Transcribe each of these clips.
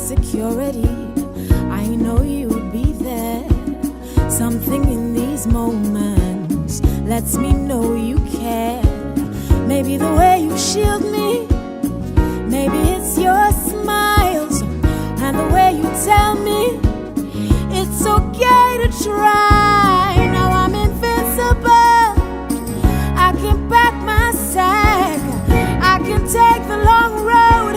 security. I know you'd be there. Something in these moments lets me know you care. Maybe the way you shield me, maybe it's your smiles and the way you tell me it's okay to try. Now I'm invincible. I can pack my sack. I can take the long road,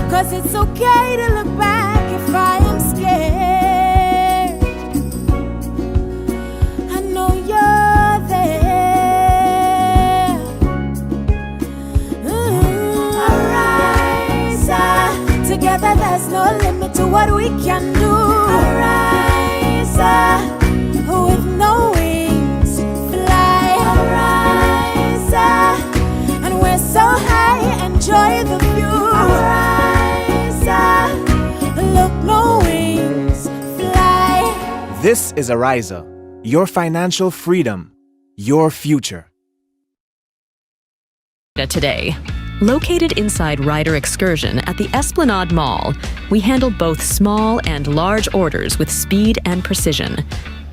'cause it's okay to look back if I am scared. I know you're there. Arise, together there's no limit to what we can do. Arise, with no wings, fly. Arise, and we're so high, enjoy the view. Arise, look, no wings, fly. This is Ariza, your financial freedom, your future. Today. Located inside Ryder Excursion at the Esplanade Mall, we handle both small and large orders with speed and precision.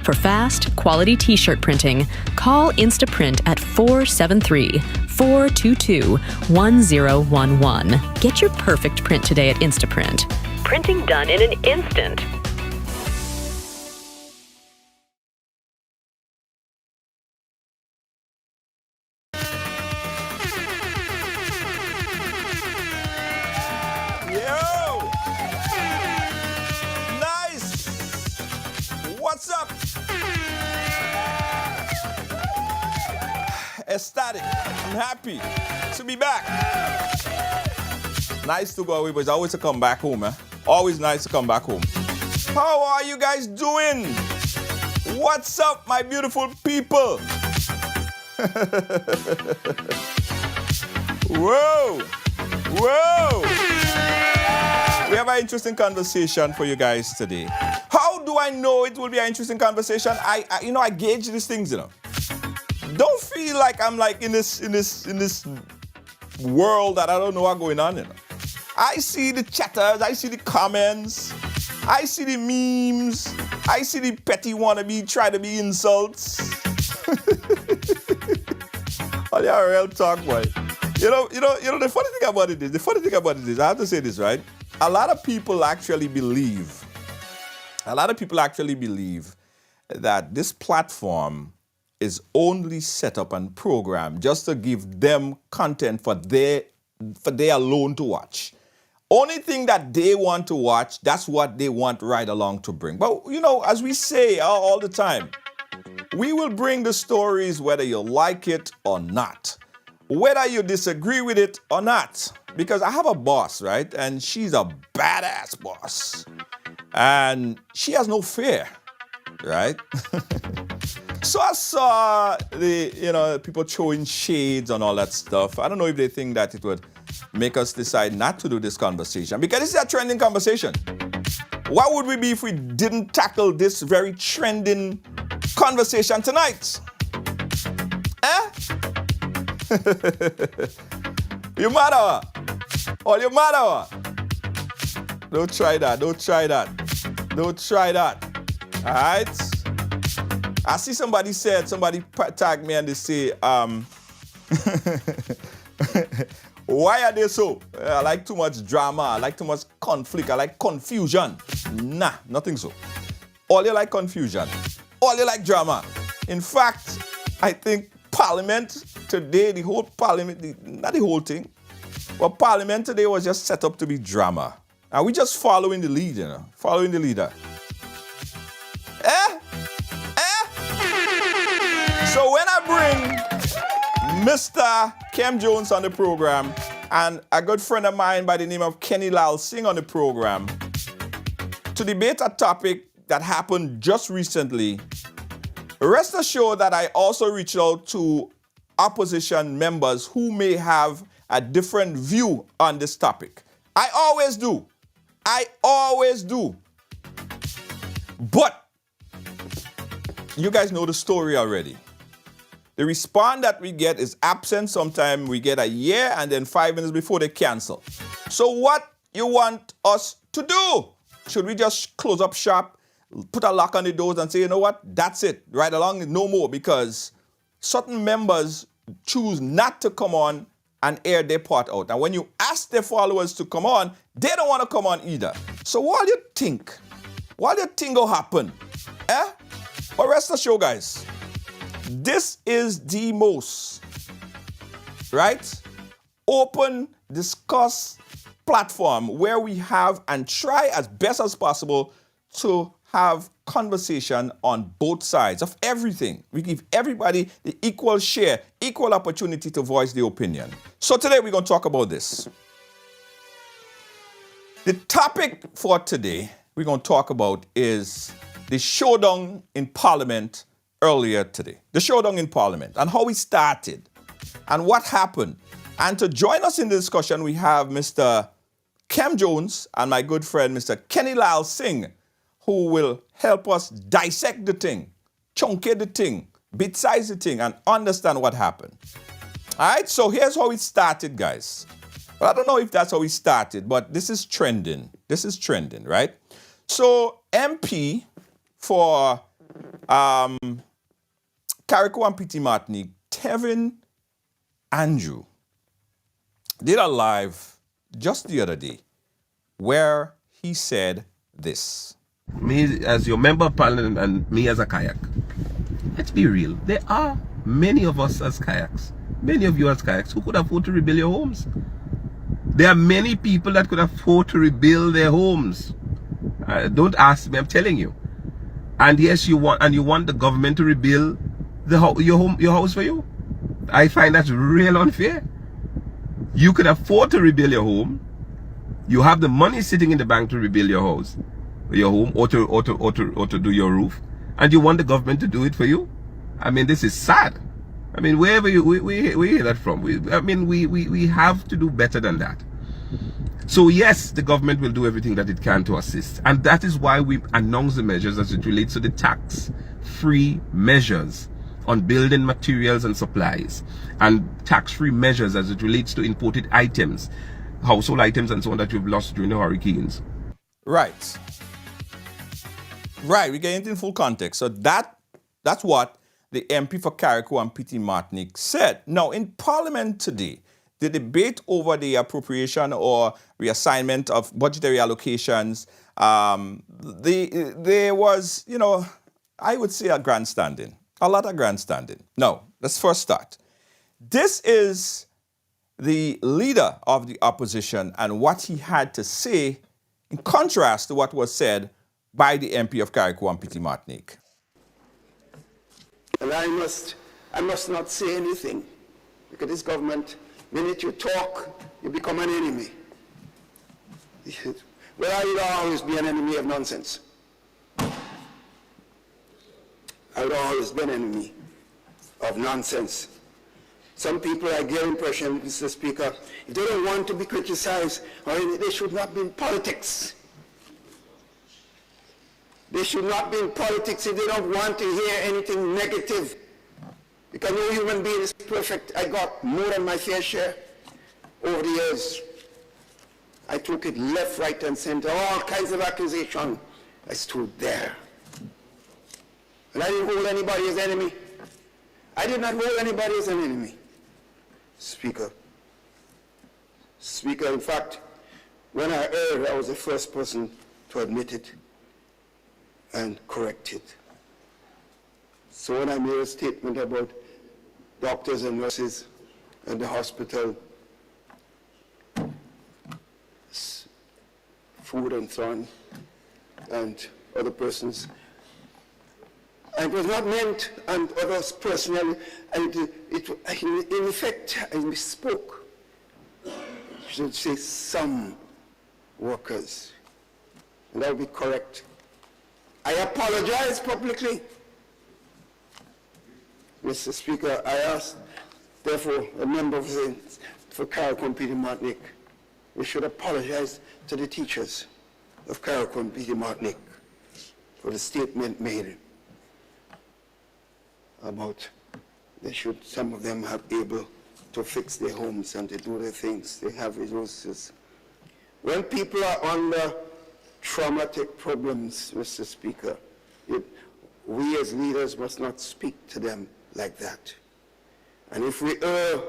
For fast, quality t-shirt printing, call Instaprint at 473-422-1011. Get your perfect print today at Instaprint. Printing done in an instant. What's up? Ecstatic. I'm happy to be back. Nice to go away, but it's always to come back home, eh? Always nice to come back home. How are you guys doing? What's up, my beautiful people? Whoa! Whoa! We have an interesting conversation for you guys today. How do I know it will be an interesting conversation? I gauge these things, Don't feel like I'm like in this world that I don't know what's going on, I see the chatters, I see the comments, I see the memes, I see the petty wannabe try to be insults. Oh, yeah, real talk, boy. The funny thing about it is, I have to say this, right? A lot of people actually believe that this platform is only set up and programmed just to give them content for they alone to watch. Only thing that they want to watch, that's what they want Right Along to bring. But, as we say all the time, we will bring the stories whether you like it or not, whether you disagree with it or not. Because I have a boss, right? And she's a badass boss. And she has no fear, right? So I saw the, people throwing shades and all that stuff. I don't know if they think that it would make us decide not to do this conversation, because this is a trending conversation. What would we be if we didn't tackle this very trending conversation tonight? You mad or what? Oh, you mad or what? Don't try that. All right? I see somebody tagged me and they say, why are they so? I like too much drama. I like too much conflict. I like confusion. Nah, nothing so. All you like confusion. All you like drama. In fact, I think Parliament today, the whole Parliament, not the whole thing, but Parliament today was just set up to be drama. And we're just following the lead, following the leader. So when I bring Mr. Kem Jones on the program and a good friend of mine by the name of Kenny Lalsingh on the program to debate a topic that happened just recently, rest assured that I also reached out to opposition members who may have a different view on this topic. I always do. But you guys know the story already. The response that we get is absent. Sometimes we get a year and then 5 minutes before they cancel. So what you want us to do? Should we just close up shop, put a lock on the doors and say, you know what, that's it, right along, no more, because certain members choose not to come on and air their part out. And when you ask their followers to come on, they don't want to come on either. So what do you think? What do you think will happen? But rest assured, guys, this is the most, right, open, discuss platform where we have and try as best as possible to have conversation on both sides of everything. We give everybody the equal share, equal opportunity to voice their opinion. So today we're going to talk about this. The topic for today we're going to talk about is the showdown in Parliament earlier today. The showdown in Parliament and how we started and what happened. And to join us in the discussion, we have Mr. Kem Jones and my good friend, Mr. Kenny Lalsingh, who will help us dissect the thing, chunkate the thing, bit-size the thing, and understand what happened. All right, so here's how it started, guys. Well, I don't know if that's how it started, but this is trending. This is trending, right? So MP for Carriacou and Petit Martinique, Tevin Andrew, did a live just the other day where he said this. Me as your member of parliament and me as a kayak. Let's be real. There are many of us as kayaks, many of you as kayaks who could afford to rebuild your homes. There are many people that could afford to rebuild their homes. Don't ask me, I'm telling you. And yes, you want the government to rebuild your house for you. I find that real unfair. You could afford to rebuild your home. You have the money sitting in the bank to rebuild your house, your home, or to do your roof, and you want the government to do it for you. I mean, this is sad. I mean, wherever we hear that from, we have to do better than that. So yes, the government will do everything that it can to assist, and that is why we announce the measures as it relates to the tax-free measures on building materials and supplies, and tax-free measures as it relates to imported items, household items and so on that you've lost during the hurricanes. Right. Right, we get into in full context. So that's what the MP for Carriacou and Petit Martinique said. Now, in Parliament today, the debate over the appropriation or reassignment of budgetary allocations, there was, I would say a grandstanding, a lot of grandstanding. Now, let's first start. This is the leader of the opposition and what he had to say in contrast to what was said by the MP of Carriacou and Petit Martinique. And I must not say anything, because this government, the minute you talk, you become an enemy. Well, I will always be an enemy of nonsense. I would always be an enemy of nonsense. Some people, I get the impression, Mr. Speaker, if they don't want to be criticized, or they should not be in politics. They should not be in politics if they don't want to hear anything negative. Because no human being is perfect. I got more than my fair share over the years. I took it left, right, and center, all kinds of accusations. I stood there. And I didn't hold anybody as enemy. I did not hold anybody as an enemy. Speaker, in fact, when I erred, I was the first person to admit it and correct it. So when I made a statement about doctors and nurses at the hospital, food and so on, and other persons, and it was not meant and others personally, and in effect, I misspoke. I should say some workers, and that would be correct. I apologize publicly. Mr. Speaker, I ask, therefore, a member for Carriacou and Petit Martinique, we should apologize to the teachers of Carriacou and Petit Martinique for the statement made about some of them have able to fix their homes and to do their things. They have resources. When people are under traumatic problems, Mr. Speaker. We as leaders must not speak to them like that. And if we err,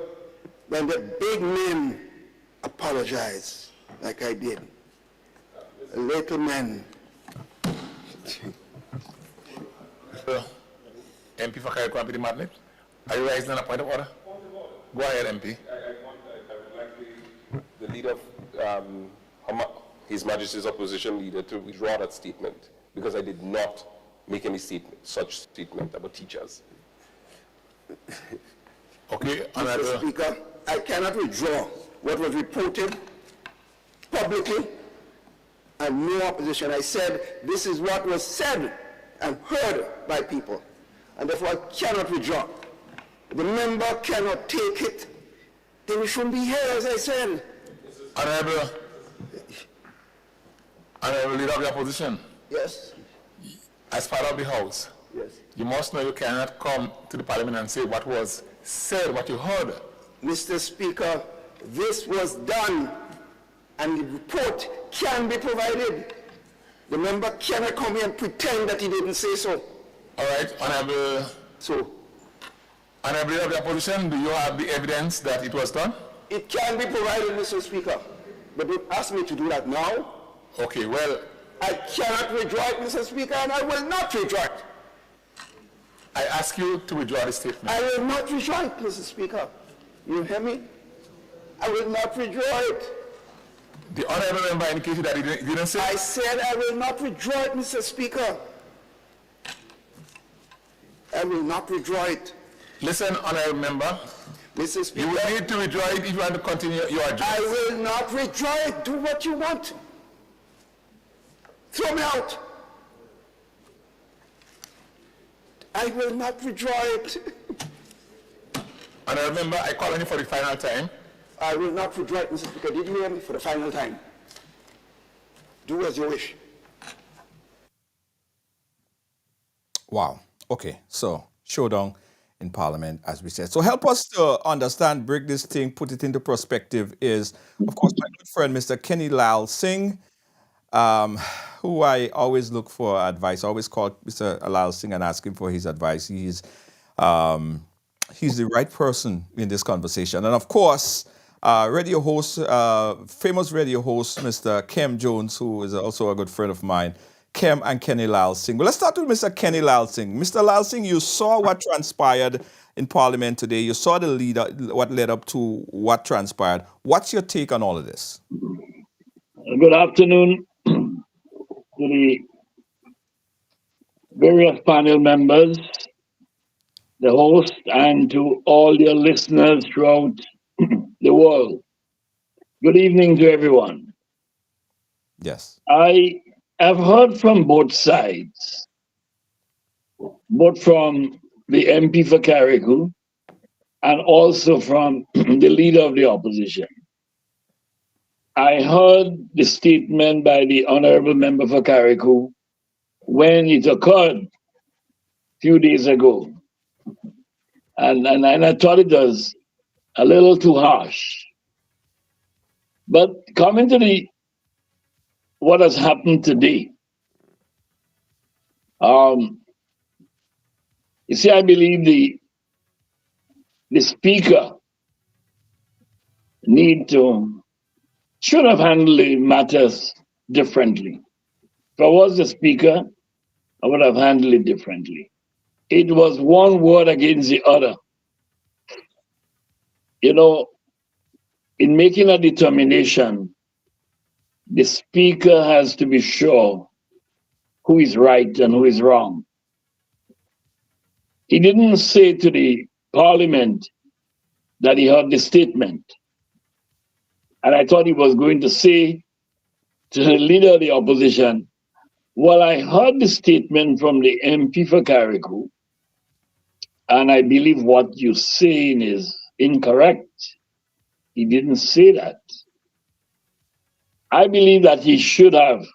then the big men apologize, like I did. Little men. MP for Kyle Kwampi Madnip. Are you raising a point of order? Go ahead, MP. I would like the leader of His Majesty's opposition leader to withdraw that statement, because I did not make any such statement about teachers. Okay, Mr. Speaker, I cannot withdraw what was reported publicly and no opposition. I said this is what was said and heard by people, and therefore I cannot withdraw. The member cannot take it, then we shouldn't be here, as I said. Honorable Leader of the Opposition. Yes. As part of the House, Yes. you must know you cannot come to the Parliament and say what was said, what you heard. Mr. Speaker, this was done, and the report can be provided. The member cannot come here and pretend that he didn't say so. All right, Honorable Leader of the Opposition, do you have the evidence that it was done? It can be provided, Mr. Speaker, but don't ask me to do that now. Okay, well, I cannot withdraw it, Mr. Speaker, and I will not withdraw it. I ask you to withdraw the statement. I will not withdraw it, Mr. Speaker. You hear me? I will not withdraw it. The honorable member indicated that he didn't say. I said I will not withdraw it, Mr. Speaker. I will not withdraw it. Listen, honorable member. Mr. Speaker, You will need to withdraw it if you want to continue your address. I will not withdraw it. Do what you want. Throw me out. I will not withdraw it. Honorable member, I call on you for the final time. I will not withdraw it, Mr. Speaker. Did you hear me? For the final time. Do as you wish. Wow. Okay. So, showdown in Parliament, as we said. So, help us to understand, break this thing, put it into perspective is, of course, my good friend, Mr. Kenny Lalsingh, who I always look for advice. I always call Mr. Lalsingh and ask him for his advice. He's the right person in this conversation. And, of course, radio host, famous radio host, Mr. Kem Jones, who is also a good friend of mine. Kem and Kenny Lalsingh. Well, let's start with Mr. Kenny Lalsingh. Mr. Lalsingh, you saw what transpired in Parliament today. You saw the leader, what led up to what transpired. What's your take on all of this? Good afternoon to the various panel members, the host, and to all your listeners throughout the world. Good evening to everyone. Yes. I've heard from both sides, both from the MP for Carriacou and also from the leader of the opposition. I heard the statement by the honorable member for Carriacou when it occurred a few days ago. And I thought it was a little too harsh. But coming to what has happened today. You see, I believe the speaker should have handled the matters differently. If I was the speaker, I would have handled it differently. It was one word against the other. You know, in making a determination, the speaker has to be sure who is right and who is wrong. He didn't say to the Parliament that he heard the statement. And I thought he was going to say to the leader of the opposition, well, I heard the statement from the MP for Carriacou, and I believe what you're saying is incorrect. He didn't say that. I believe that he should have.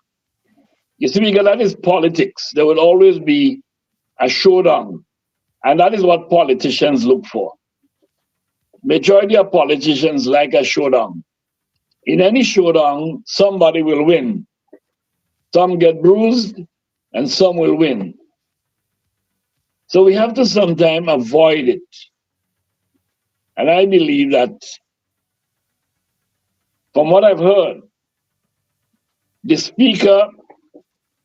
You see, because that is politics. There will always be a showdown. And that is what politicians look for. Majority of politicians like a showdown. In any showdown, somebody will win. Some get bruised and some will win. So we have to sometimes avoid it. And I believe that from what I've heard, the speaker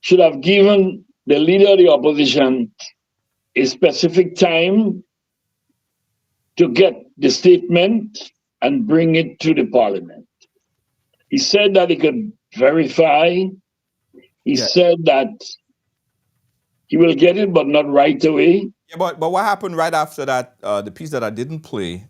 should have given the leader of the opposition a specific time to get the statement and bring it to the parliament. He said that he could verify. He said that he will get it, but not right away. Yeah, but what happened right after that? The piece that I didn't play.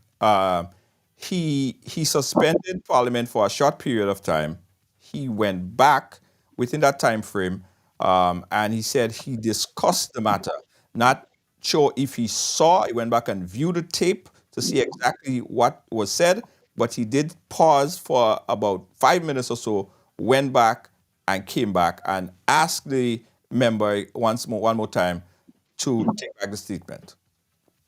He suspended Parliament for a short period of time. He went back within that time frame, and he said he discussed the matter. Not sure if he saw. He went back and viewed the tape to see exactly what was said, but he did pause for about 5 minutes or so, went back and came back and asked the member one more time to take back the statement.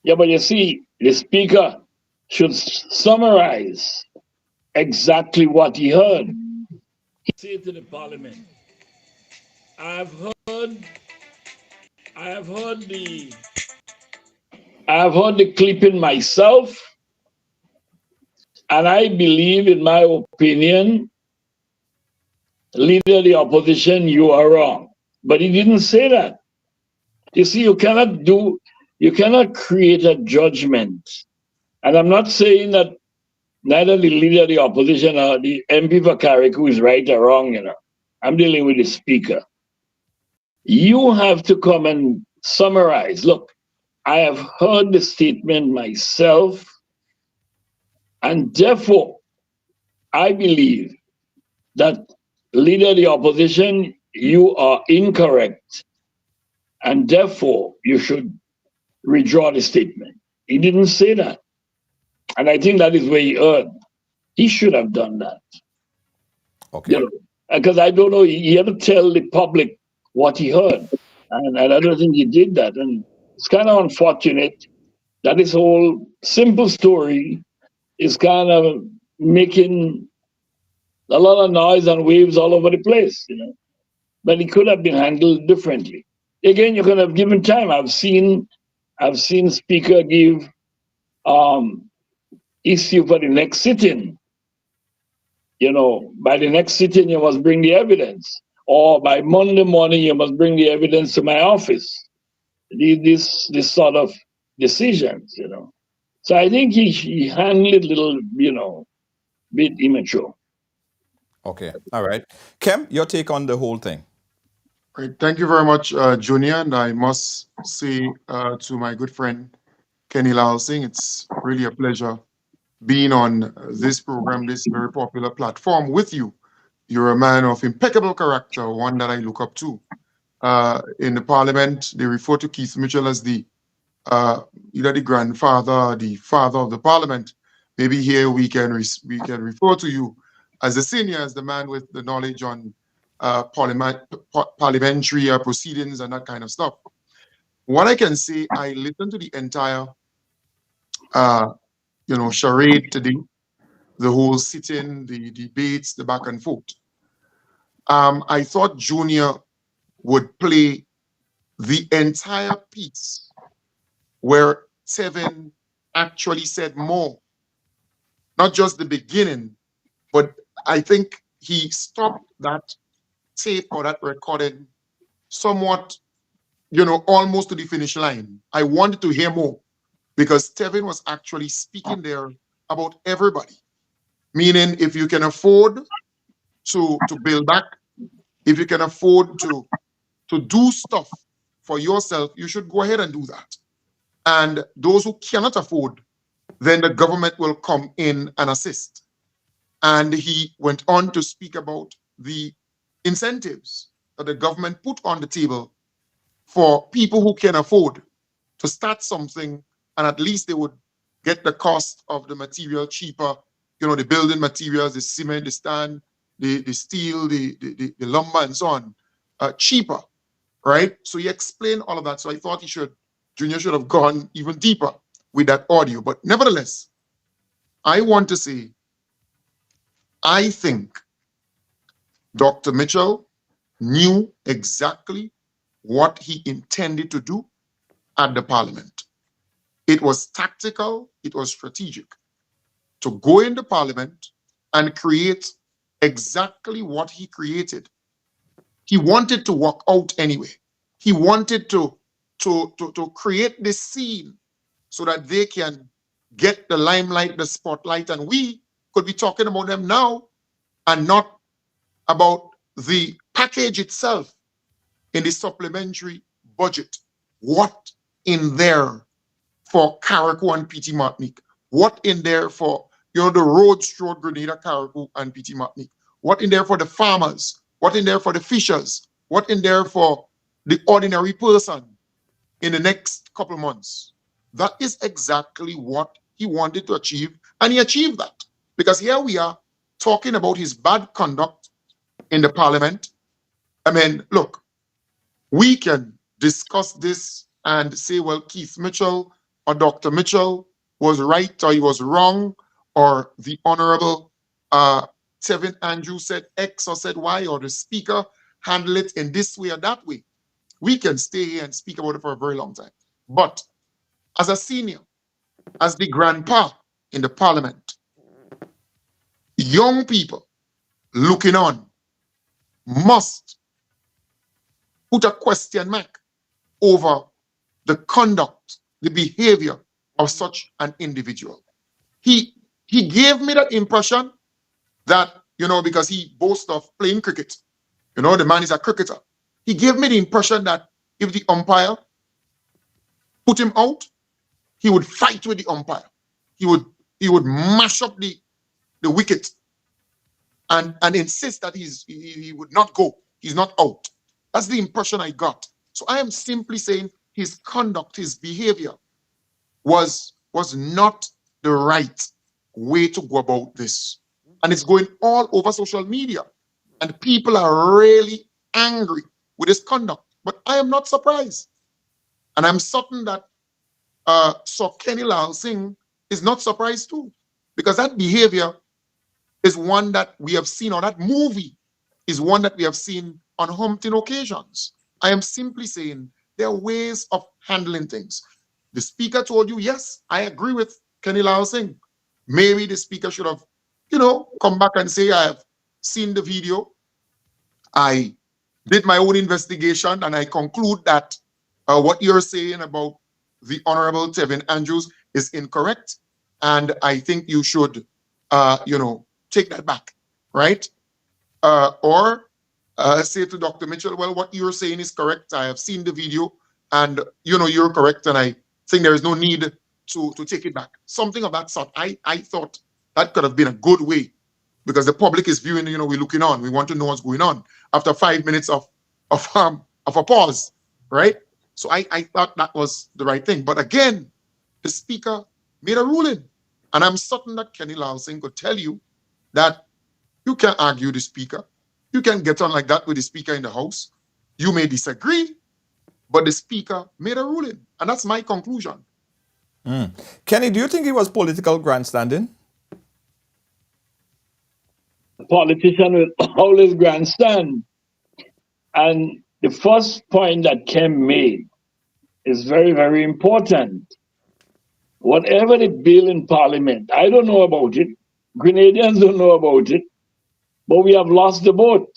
Yeah, but you see, the speaker should summarize exactly what he heard. He said to the parliament, I've heard the clipping myself, and I believe, in my opinion, leader of the opposition, you are wrong. But he didn't say that. You see, you cannot create a judgment. And I'm not saying that neither the leader of the opposition or the MP for Carriacou is right or wrong, I'm dealing with the speaker. You have to come and summarize. Look, I have heard the statement myself, and therefore, I believe that leader of the opposition, you are incorrect, and therefore you should withdraw the statement. He didn't say that. And I think that is where he erred. He should have done that. Okay. Because I don't know, he had to tell the public what he heard. And I don't think he did that. And it's kind of unfortunate that this whole simple story is kind of making a lot of noise and waves all over the place, But it could have been handled differently. Again, you could have given time. I've seen speaker give issue for the next sitting. By the next sitting, you must bring the evidence. Or by Monday morning, you must bring the evidence to my office. This sort of decisions, So I think he handled it a little, bit immature. Okay. All right. Kem, your take on the whole thing. Great. Thank you very much, Junior. And I must say to my good friend, Kenny Lalsingh, it's really a pleasure being on this program, this very popular platform with you. You're a man of impeccable character, one that I look up to. In the parliament, they refer to Keith Mitchell as either the grandfather, the father of the parliament. Maybe here we can refer to you as the senior, as the man with the knowledge on parliamentary proceedings and that kind of stuff. What I can say, I listened to the entire charade today, the whole sitting, the debates, the back and forth. I thought Junior would play the entire piece where Tevin actually said more, not just the beginning, but I think he stopped that tape or that recording somewhat, almost to the finish line. I wanted to hear more because Tevin was actually speaking there about everybody. Meaning, if you can afford to build back, if you can afford to do stuff for yourself, you should go ahead and do that. And those who cannot afford, then the government will come in and assist. And he went on to speak about the incentives that the government put on the table for people who can afford to start something, and at least they would get the cost of the material cheaper, the building materials, the cement, the stand, the steel, the lumber, and so on, cheaper, right? So he explained all of that. So I thought Junior should have gone even deeper with that audio. But nevertheless, I want to say, I think Dr. Mitchell knew exactly what he intended to do at the Parliament. It was tactical, it was strategic to go into Parliament and create exactly what he created. He wanted to walk out anyway. He wanted to create this scene so that they can get the limelight, the spotlight, and we could be talking about them now and not about the package itself in the supplementary budget. What in there for Carriacou and PT Martinique? What in there for the roads through Grenada, Carriacou and PT Martinique? What in there for the farmers? What in there for the fishers? What in there for the ordinary person in the next couple of months? That is exactly what he wanted to achieve, and he achieved that. Because here we are talking about his bad conduct in the Parliament. I mean, look, we can discuss this and say, well, Keith Mitchell or Dr. Mitchell was right or he was wrong, or the Honorable Tevin Andrew said X or said Y, or the Speaker handled it in this way or that way. We can stay here and speak about it for a very long time. But as a senior, as the grandpa in the Parliament, young people looking on must put a question mark over the conduct, the behavior of such an individual. He gave me that impression that, because he boasts of playing cricket, the man is a cricketer. He gave me the impression that if the umpire put him out, he would fight with the umpire. He would mash up the wicket and insist that he would not go. He's not out. That's the impression I got. So I am simply saying his conduct, his behavior was not the right way to go about this. And it's going all over social media. And people are really angry with his conduct. But I am not surprised. And I'm certain that Sir Kenny Lalsingh is not surprised too. Because that behavior is one that we have seen, or that movie is one that we have seen on umpteen occasions. I am simply saying there are ways of handling things. The Speaker told you, yes, I agree with Kenny Lalsingh. Maybe the Speaker should have, come back and say, I have seen the video. I did my own investigation, and I conclude that what you're saying about the Honorable Tevin Andrews is incorrect. And I think you should, take that back, right? Or say to Dr. Mitchell, well, what you're saying is correct. I have seen the video, and you're correct, and I think there is no need to take it back. Something of that sort. I thought that could have been a good way, because the public is viewing. We're looking on. We want to know what's going on after 5 minutes of a pause, right? So I thought that was the right thing. But again, the Speaker made a ruling, and I'm certain that Kenny Lalsingh could tell you that you can't argue the Speaker. You can get on like that with the Speaker in the House. You may disagree, but the Speaker made a ruling. And that's my conclusion. Kenny, do you think it was political grandstanding? A politician will always grandstand. And the first point that Ken made is very, very important. Whatever the bill in Parliament, I don't know about it. Grenadians don't know about it. But we have lost the boat.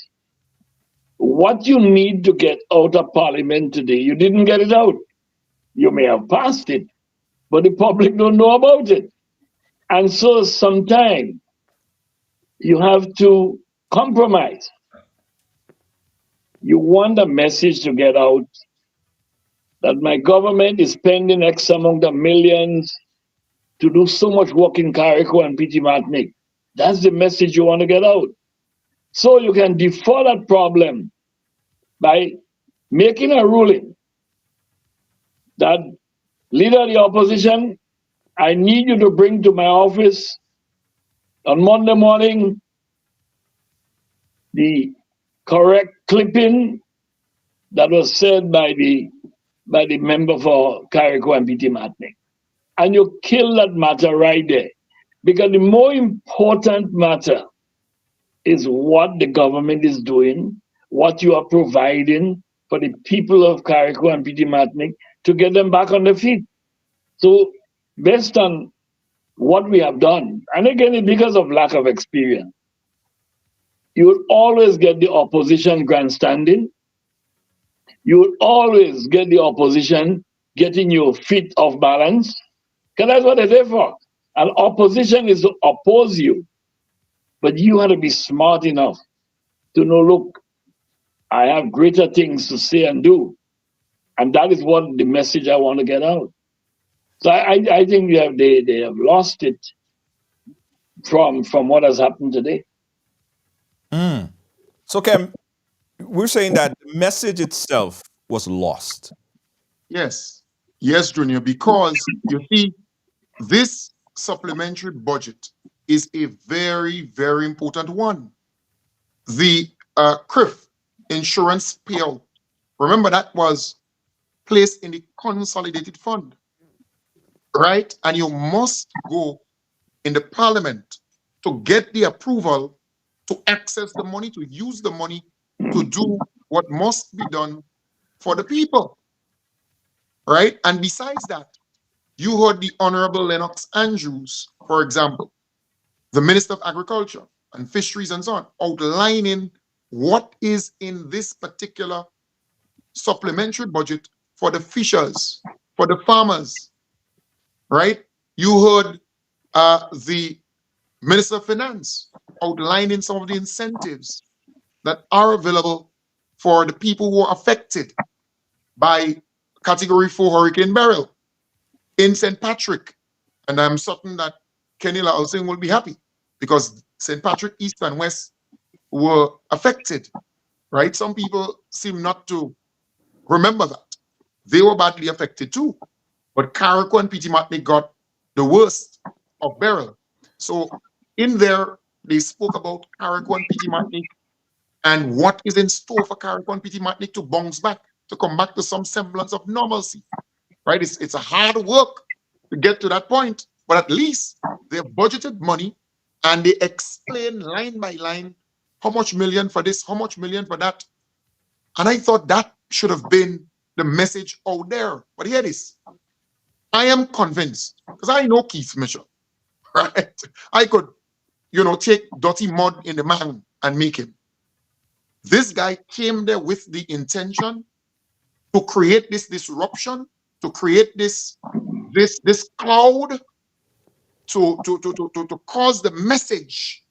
What you need to get out of Parliament today, you didn't get it out. You may have passed it, but the public don't know about it. And so sometimes you have to compromise. You want a message to get out that my government is spending X amount of millions to do so much work in Carriacou and PT Martinique. That's the message you want to get out. So you can defer that problem by making a ruling that, leader of the opposition, I need you to bring to my office on Monday morning the correct clipping that was said by the member for Carriacou and PT Martinique. And you kill that matter right there. Because the more important matter is what the government is doing, what you are providing for the people of Carriacou and Petit Martinique to get them back on their feet. So based on what we have done, and again, it's because of lack of experience, you will always get the opposition grandstanding. You will always get the opposition getting your feet off balance, because that's what they're there for. And opposition is to oppose you. But you have to be smart enough to know, look, I have greater things to say and do. And that is what the message I want to get out. So I think they have lost it from what has happened today. So, Kem, we're saying that the message itself was lost. Yes. Yes, Junior, because you see, this supplementary budget is a very, very important one. The CRIF insurance payout, remember that was placed in the consolidated fund, right? And you must go in the parliament to get the approval to access the money, to use the money to do what must be done for the people, right? And besides that, you heard the Honorable Lennox Andrews, for example, the Minister of Agriculture and Fisheries and so on, outlining what is in this particular supplementary budget for the fishers, for the farmers, right? You heard the Minister of Finance outlining some of the incentives that are available for the people who are affected by Category 4 Hurricane Beryl in St. Patrick. And I'm certain that Kenny Lalsingh will be happy because St. Patrick East and West were affected, right? Some people seem not to remember that. They were badly affected too. But Carriacou and Petit Martinique got the worst of Beryl. So in there, they spoke about Carriacou and Petit Martinique and what is in store for Carriacou and Petit Martinique to bounce back, to come back to some semblance of normalcy, right? It's a hard work to get to that point, but at least they've budgeted money and they explain line by line how much million for this, how much million for that. And I thought that should have been the message out there. But here it is. I am convinced, because I know Keith Mitchell, right? I could, take dirty mud in the man and make him. This guy came there with the intention to create this disruption, to create this cloud, to cause the message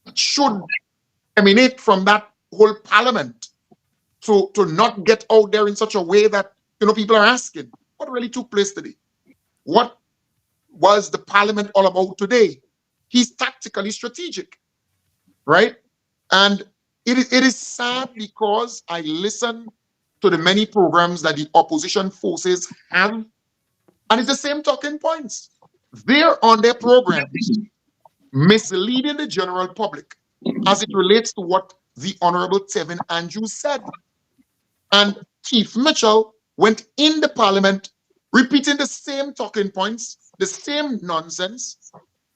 that should emanate from that whole parliament to not get out there in such a way that people are asking, what really took place today? What was the parliament all about today? He's tactically strategic, right? And it is sad because I listen to the many programs that the opposition forces have, and it's the same talking points. They're on their programs misleading the general public as it relates to what the Honorable Tevin Andrews said. And Keith Mitchell went in the parliament repeating the same talking points, the same nonsense,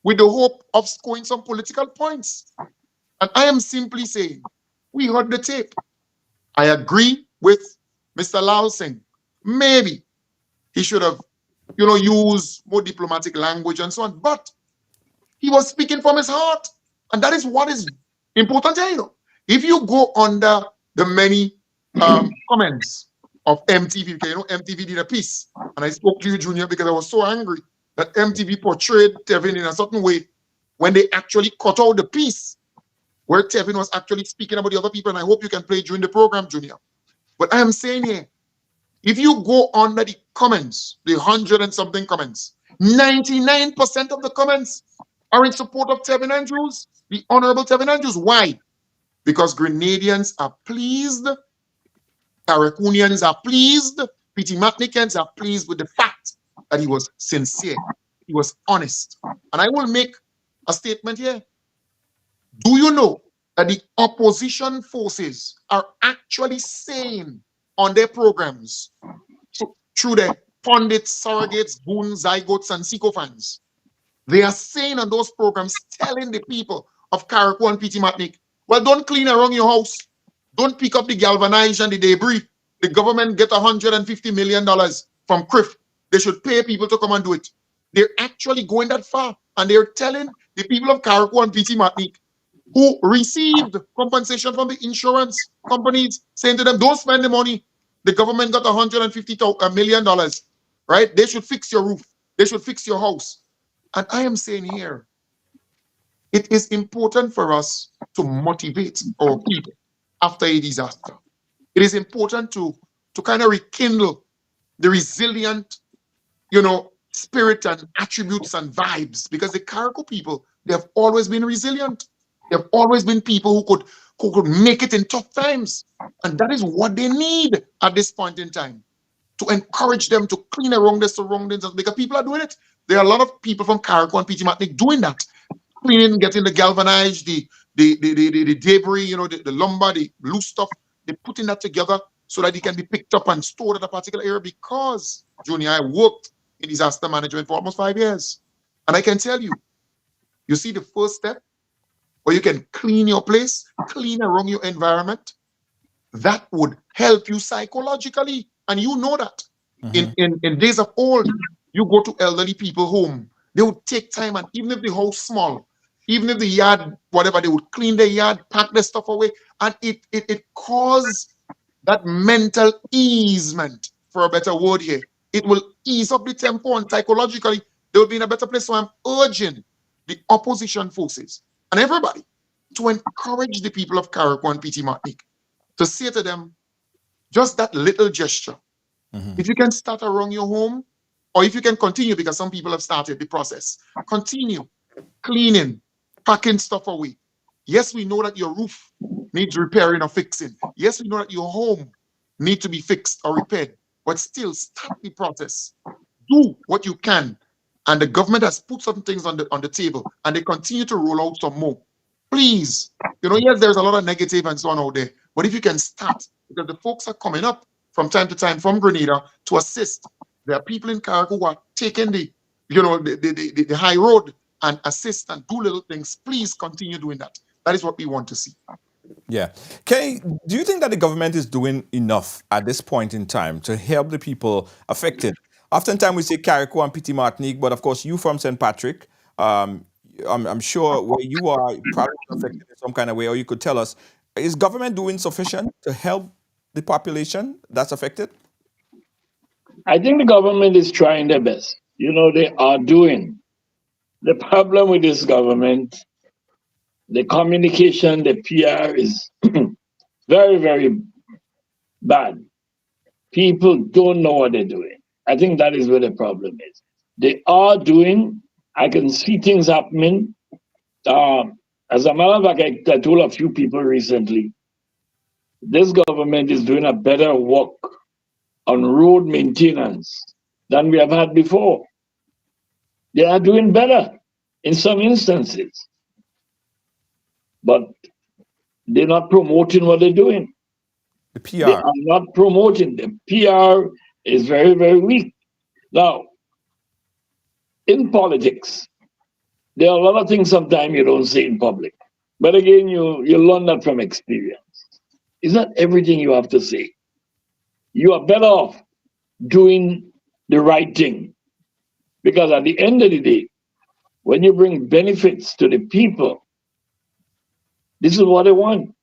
with the hope of scoring some political points. And I am simply saying, we heard the tape. I agree with Mr. Lalsingh. Maybe he should have, used more diplomatic language and so on. But he was speaking from his heart. And that is what is important here. If you go under the many comments of MTV, because MTV did a piece, and I spoke to you, Junior, because I was so angry that MTV portrayed Tevin in a certain way when they actually cut out the piece where Tevin was actually speaking about the other people, and I hope you can play it during the program, Junior. But I am saying here, if you go under the comments, the 100 and something comments, 99% of the comments are in support of Tevin Andrews, the Honorable Tevin Andrews. Why? Because Grenadians are pleased, Carriacouians are pleased, Petit Martiniquans are pleased with the fact that he was sincere, he was honest. And I will make a statement here. Do you know that the opposition forces are actually saying on their programs, through their pundits, surrogates, goons, zygotes, and sycophants, they are saying on those programs, telling the people of Carriacou and Petit Martinique, well, don't clean around your house. Don't pick up the galvanized and the debris. The government get $150 million from CRIF. They should pay people to come and do it. They're actually going that far. And they're telling the people of Carriacou and PT Martinique who received compensation from the insurance companies, saying to them, don't spend the money. The government got $150 million, right? They should fix your roof. They should fix your house. And I am saying here, it is important for us to motivate our people after a disaster. It is important to kind of rekindle the resilient, spirit and attributes and vibes, because the Carriacou people, they have always been resilient. They have always been people who could make it in tough times. And that is what they need at this point in time, to encourage them to clean around their surroundings, because people are doing it. There are a lot of people from Carriacou and PT Martinique doing that, cleaning, getting the galvanized, the debris, the lumber, the loose stuff. They're putting that together so that it can be picked up and stored at a particular area, because, Junior, I worked in disaster management for almost 5 years. And I can tell you, you see the first step, where you can clean your place, clean around your environment, that would help you psychologically. And you know that. In days of old, you go to elderly people home, they would take time, and even if the house small, even if the yard, whatever, they would clean their yard, pack their stuff away, and it caused that mental easement, for a better word here. It will ease up the tempo, and psychologically, they will be in a better place. So I'm urging the opposition forces and everybody to encourage the people of Carriacou and PT Martinique, to say to them, just that little gesture. If you can start around your home, or if you can continue, because some people have started the process, continue cleaning, packing stuff away. Yes, we know that your roof needs repairing or fixing. Yes, we know that your home needs to be fixed or repaired, but still start the process. Do what you can. And the government has put some things on the table, and they continue to roll out some more. Please, yes, there's a lot of negative and so on out there, but if you can start, because the folks are coming up from time to time from Grenada to assist. There are people in Carriacou who are taking the high road and assist and do little things. Please continue doing that. That is what we want to see. Yeah. Kay, do you think that the government is doing enough at this point in time to help the people affected? Oftentimes we say Carriacou and PT Martinique, but of course you from St. Patrick, I'm sure where you are probably affected in some kind of way, or you could tell us, is government doing sufficient to help the population that's affected? I think the government is trying their best. They are doing. The problem with this government, the communication, the PR is very, very bad. People don't know what they're doing. I think that is where the problem is. They are doing, I can see things happening. As a matter of fact, I told a few people recently, this government is doing a better work on road maintenance than we have had before. They are doing better in some instances, but they're not promoting what they're doing. The PR. They are not promoting. The PR is very, very weak. Now, in politics, there are a lot of things sometimes you don't say in public. But again, you learn that from experience. It's not everything you have to say. You are better off doing the right thing. Because at the end of the day, when you bring benefits to the people, this is what they want.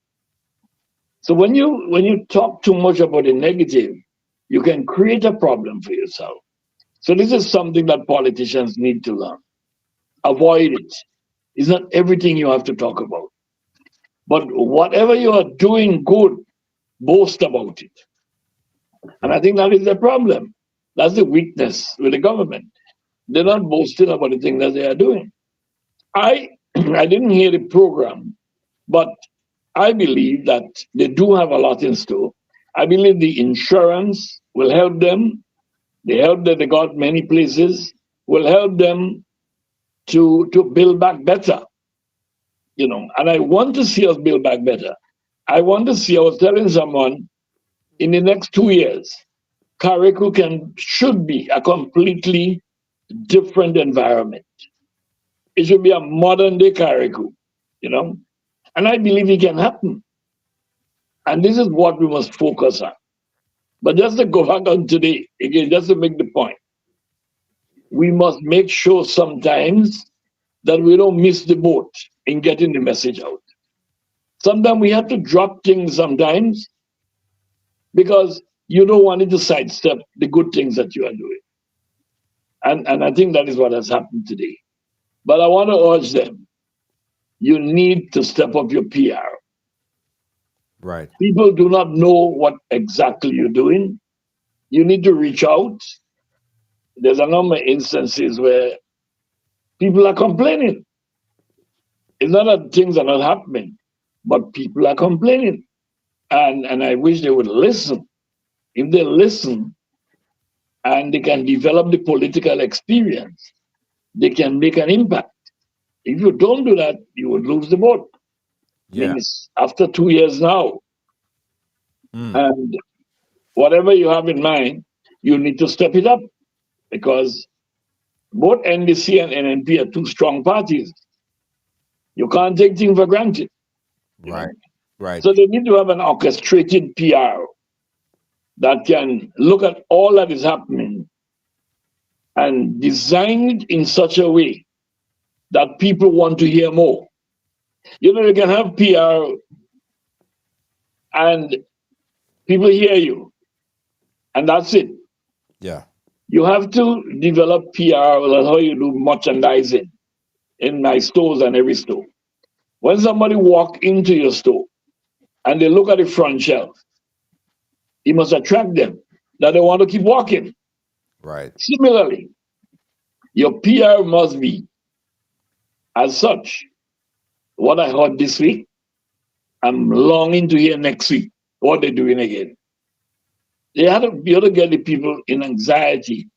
So when you talk too much about the negative, you can create a problem for yourself. So this is something that politicians need to learn. Avoid it. It's not everything you have to talk about. But whatever you are doing good, boast about it. And I think that is the problem. That's the weakness with the government. They're not boasting about the things that they are doing. I didn't hear the program, but I believe that they do have a lot in store. I believe the insurance will help them. The help that they got many places will help them to build back better. And I want to see us build back better. I was telling someone, in the next 2 years, Carriacou should be a completely different environment. It should be a modern day Carriacou, And I believe it can happen. And this is what we must focus on. But just to go back on today, again, just to make the point, we must make sure sometimes that we don't miss the boat in getting the message out. Sometimes we have to drop things sometimes because you don't want it to sidestep the good things that you are doing. And I think that is what has happened today. But I want to urge them, you need to step up your PR. Right. People do not know what exactly you're doing. You need to reach out. There's a number of instances where people are complaining. It's not that things are not happening, but people are complaining. And I wish they would listen. If they listen and they can develop the political experience, they can make an impact. If you don't do that, you would lose the vote. I mean, it's after 2 years now. And whatever you have in mind, you need to step it up because both NDC and NNP are two strong parties. You can't take things for granted. Right. Right. So they need to have an orchestrated PR that can look at all that is happening and design it in such a way that people want to hear more. You know, you can have PR and people hear you, and that's it. Yeah. You have to develop PR. That's how you do merchandising in my stores and every store. When somebody walk into your store and they look at the front shelf, you must attract them that they want to keep walking. Right. Similarly, your PR must be as such. What I heard this week, I'm longing to hear next week what they're doing again. You have to get the people in anxiety.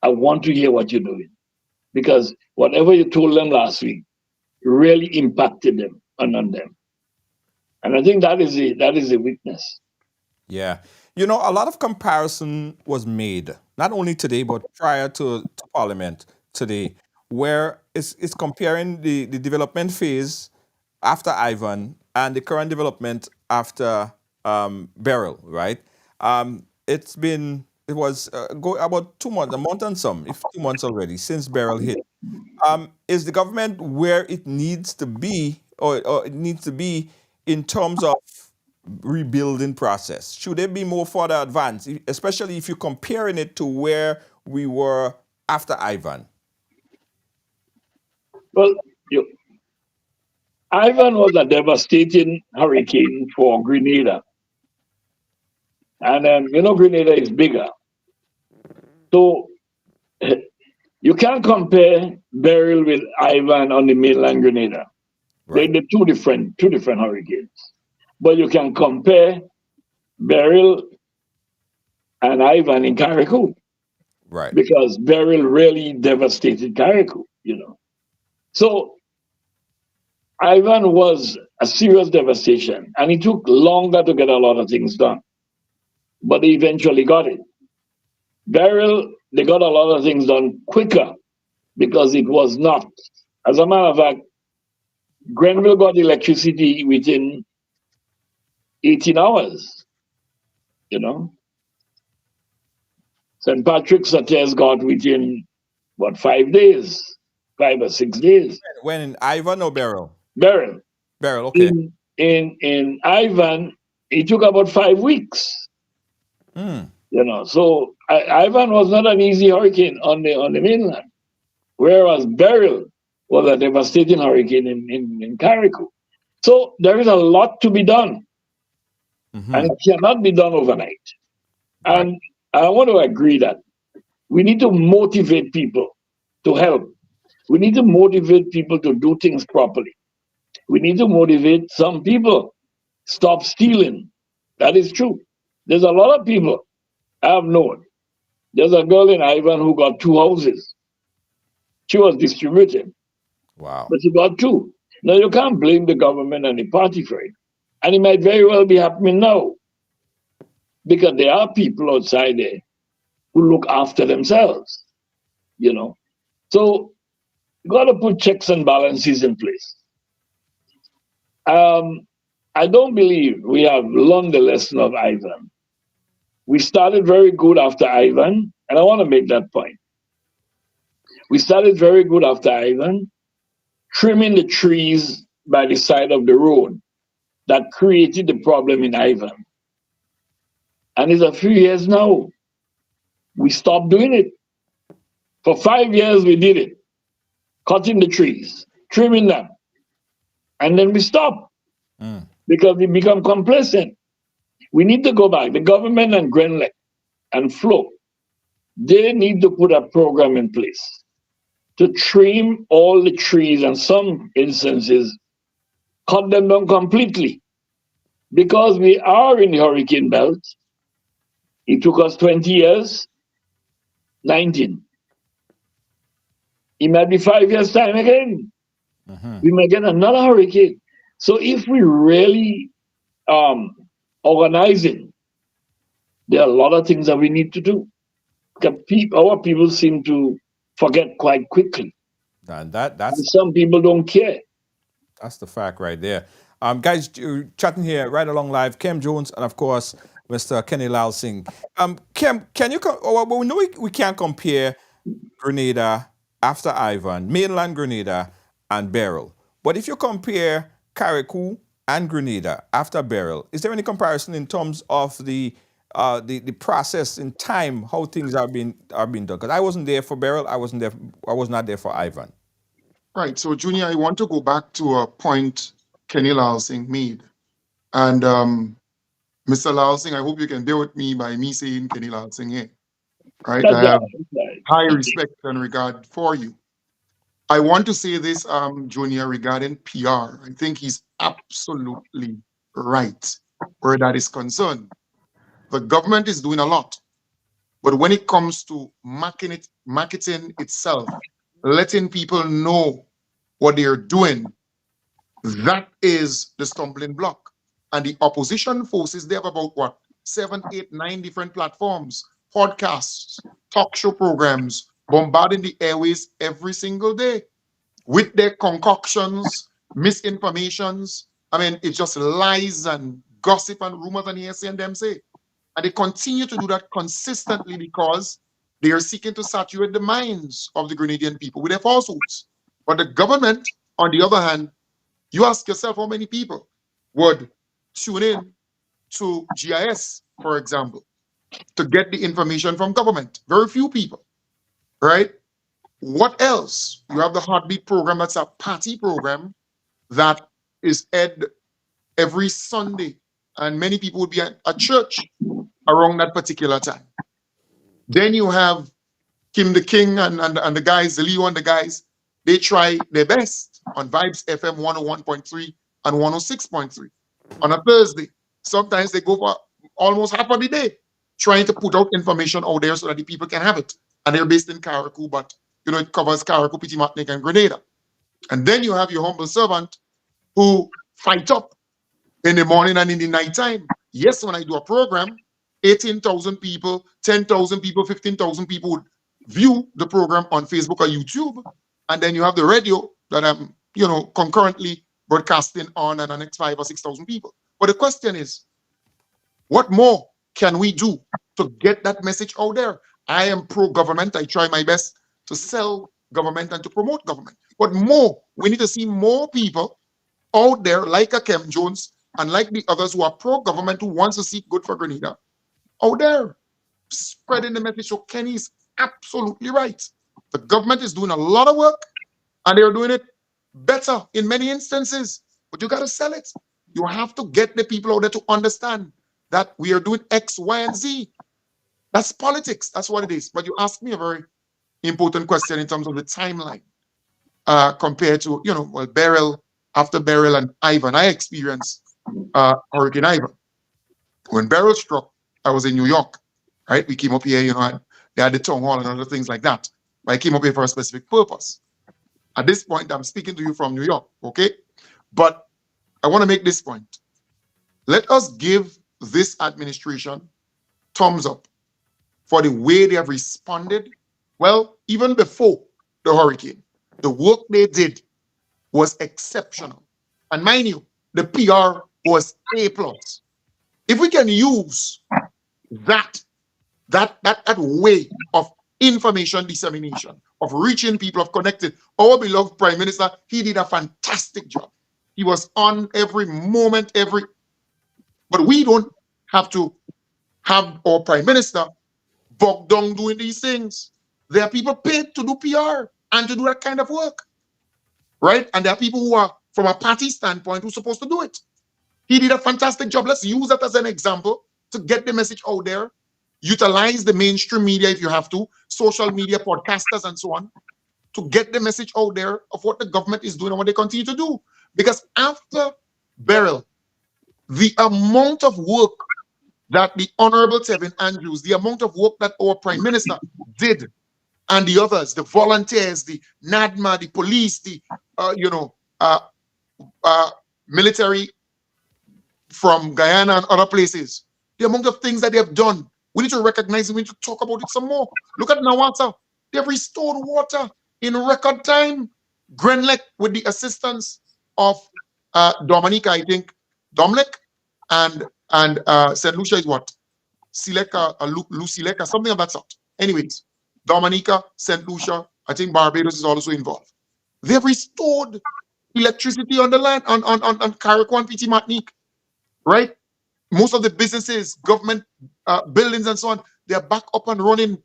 I want to hear what you're doing because whatever you told them last week really impacted them and on them. And I think that is a weakness. Yeah. You know, a lot of comparison was made, not only today, but prior to Parliament today, where it's comparing the development phase after Ivan and the current development after Beryl, right? It was about 2 months, a month and some, if 2 months already, since Beryl hit. Is the government where it needs to be, or it needs to be in terms of rebuilding process? Should they be more further advanced, especially if you're comparing it to where we were after Ivan? Well, Ivan was a devastating hurricane for Grenada. And Grenada is bigger. So you can't compare Beryl with Ivan on the mainland Grenada. Right. They're two different hurricanes. But you can compare Beryl and Ivan in Carriacou. Right. Because Beryl really devastated Carriacou, So Ivan was a serious devastation, and it took longer to get a lot of things done. But they eventually got it. Beryl, they got a lot of things done quicker because it was not. As a matter of fact, Grenville got electricity within 18 hours, St. Patrick's Hotels got within, 5 days, 5 or 6 days. When in Ivan or Beryl? Beryl. Beryl, okay. In Ivan, it took about 5 weeks. So Ivan was not an easy hurricane on the mainland, whereas Beryl was a devastating hurricane in Carriacou. So there is a lot to be done, and it cannot be done overnight. Right. And I want to agree that we need to motivate people to help. We need to motivate people to do things properly. We need to motivate some people. Stop stealing. That is true. There's a lot of people I've known. There's a girl in Ivan who got 2 houses. She was distributed, Wow. but she got 2. Now, you can't blame the government and the party for it. And it might very well be happening now because there are people outside there who look after themselves, So you got to put checks and balances in place. I don't believe we have learned the lesson of Ivan. We started very good after Ivan, and I want to make that point. We started very good after Ivan, trimming the trees by the side of the road that created the problem in Ivan. And it's a few years now. We stopped doing it. For 5 years, we did it, cutting the trees, trimming them. And then we stopped because we become complacent. We need to go back. The government and Grenlec and Flo, they need to put a program in place to trim all the trees, and some instances, cut them down completely. Because we are in the hurricane belt. It took us 20 years, 19. It might be 5 years' time again. We might get another hurricane. So if we really organize it, there are a lot of things that we need to do. Our people seem to forget quite quickly. And and some people don't care. That's the fact right there. Guys, chatting here right along live, Kem Jones and of course Mr. Kenny Lalsingh. Kem, can you? We know we can't compare Grenada after Ivan, mainland Grenada and Beryl. But if you compare Carriacou and Grenada after Beryl, is there any comparison in terms of the process in time, how things are being done? Because I wasn't there for Beryl, I was not there for Ivan. Right. So, Junior, I want to go back to a point Kenny Lalsingh made. And Mr. Lalsingh, I hope you can bear with me by me saying Kenny Lalsingh here. Right? I have high respect and regard for you. I want to say this, Junior, regarding PR. I think he's absolutely right where that is concerned. The government is doing a lot. But when it comes to marketing itself, letting people know what they're doing, that is the stumbling block. And the opposition forces, they have about what? 7, 8, 9 different platforms, podcasts, talk show programs, bombarding the airways every single day with their concoctions, misinformations. I mean, it's just lies and gossip and rumors and hearsay and them say. And they continue to do that consistently because they are seeking to saturate the minds of the Grenadian people with their falsehoods. But the government, on the other hand, you ask yourself how many people would tune in to GIS, for example, to get the information from government. Very few people, right? What else? You have the Heartbeat program. That's a party program that is aired every Sunday. And many people would be at church around that particular time. Then you have Kim the King and the guys, the Leo and the guys. They try their best on Vibes FM 101.3 and 106.3 on a Thursday. Sometimes they go for almost half of the day trying to put out information out there so that the people can have it. And they're based in Carriacou, but you know it covers Carriacou, Petit Martinique, and Grenada. And then you have your humble servant who fight up in the morning and in the nighttime. Yes, when I do a program, 18,000 people, 10,000 people, 15,000 people would view the program on Facebook or YouTube. And then you have the radio that I'm, concurrently broadcasting on and the next 5,000 or 6,000 people. But the question is, what more can we do to get that message out there? I am pro-government. I try my best to sell government and to promote government. But more, we need to see more people out there like a Kem Jones and like the others who are pro-government who wants to see good for Grenada out there spreading the message. So Kenny's absolutely right. The government is doing a lot of work and they're doing it better in many instances, but you got to sell it. You have to get the people out there to understand that we are doing X, Y, and Z. That's politics. That's what it is. But you asked me a very important question in terms of the timeline compared to, Beryl, after Beryl and Ivan. I experienced Hurricane Ivan. When Beryl struck, I was in New York, right? We came up here, and they had the town hall and other things like that. But I came up here for a specific purpose. At this point, I'm speaking to you from New York, okay? But I want to make this point. Let us give this administration thumbs up for the way they have responded. Well, even before the hurricane, the work they did was exceptional. And mind you, the PR was A+. If we can use that way of information dissemination, of reaching people, of connecting, our beloved Prime Minister, he did a fantastic job. He was on every moment, but we don't have to have our Prime Minister bogged down doing these things. There are people paid to do PR and to do that kind of work, right? And there are people who are, from a party standpoint, who's supposed to do it. He did a fantastic job. Let's use that as an example to get the message out there. Utilize the mainstream media if you have to, social media, podcasters, and so on, to get the message out there of what the government is doing and what they continue to do. Because after Beryl, the amount of work that the Honorable Tevin Andrews, the amount of work that our Prime Minister did, and the others, the volunteers, the NADMA, the police, the military from Guyana and other places, the amount of things that they have done, we need to recognize it. We need to talk about it some more. Look at Nawasa. They've restored water in record time. Grenlec, with the assistance of Dominica, I think, Domlek, and St. Lucia is what? Sileka, Lucileka, something of that sort. Anyways, Dominica, St. Lucia, I think Barbados is also involved. They've restored electricity on the land, on Carriacou and PT Martinique, right? Most of the businesses, government buildings and so on, they're back up and running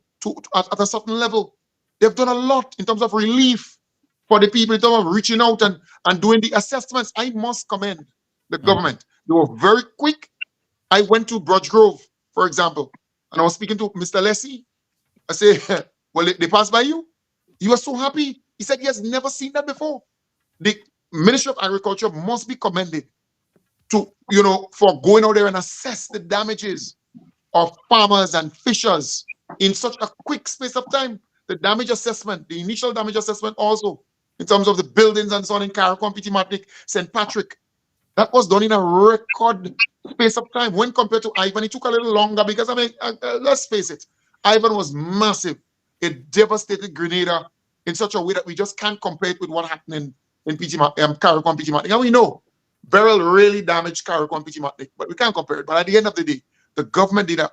at a certain level. They've done a lot in terms of relief for the people, in terms of reaching out and doing the assessments. I must commend the government. They were very quick. I went to Brudge Grove, for example, and I was speaking to Mr. Lessie. I say, well, they passed by you? He was so happy. He said he has never seen that before. The Ministry of Agriculture must be commended for going out there and assess the damages of farmers and fishers in such a quick space of time. The damage assessment, the initial damage assessment also, in terms of the buildings and so on in Carriacou, PT Martinique, St. Patrick, that was done in a record space of time. When compared to Ivan, it took a little longer because, let's face it, Ivan was massive. It devastated Grenada in such a way that we just can't compare it with what happened in Carriacou and PT Martinique. And we know Beryl really damaged Carriacou and PT Martinique, but we can't compare it. But at the end of the day, the government did a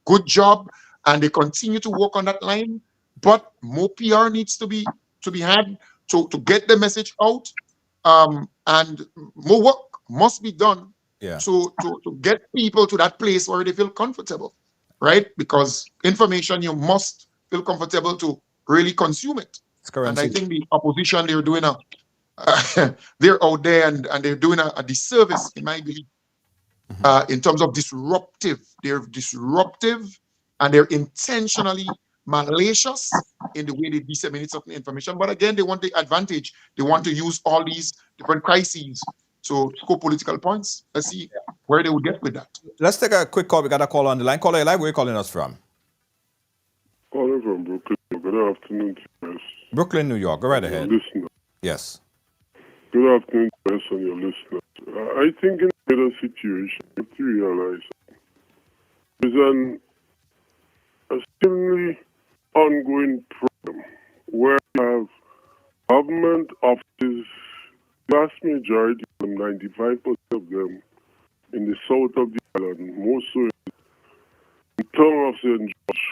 good job, and they continue to work on that line. But more PR needs to be had to get the message out, and more work must be done to get people to that place where they feel comfortable, right? Because information, you must feel comfortable to really consume it. And I think the opposition, they're doing they're out there and they're doing a disservice, in my belief, in terms of disruptive. They're disruptive and they're intentionally malicious in the way they disseminate certain information. But again, they want the advantage. They want to use all these different crises to score political points. Let's see where they would get with that. Let's take a quick call. We got a call on the line. Caller, live. Where are you calling us from? Calling from Brooklyn. Good afternoon to you. Brooklyn, New York. Go right ahead. Listener. Yes. Good afternoon to us and your listeners. I think in a situation, you have to realize there's a extremely ongoing problem where you have government offices, vast majority of them, 95% of them, in the south of the island, more so in the town of St. George,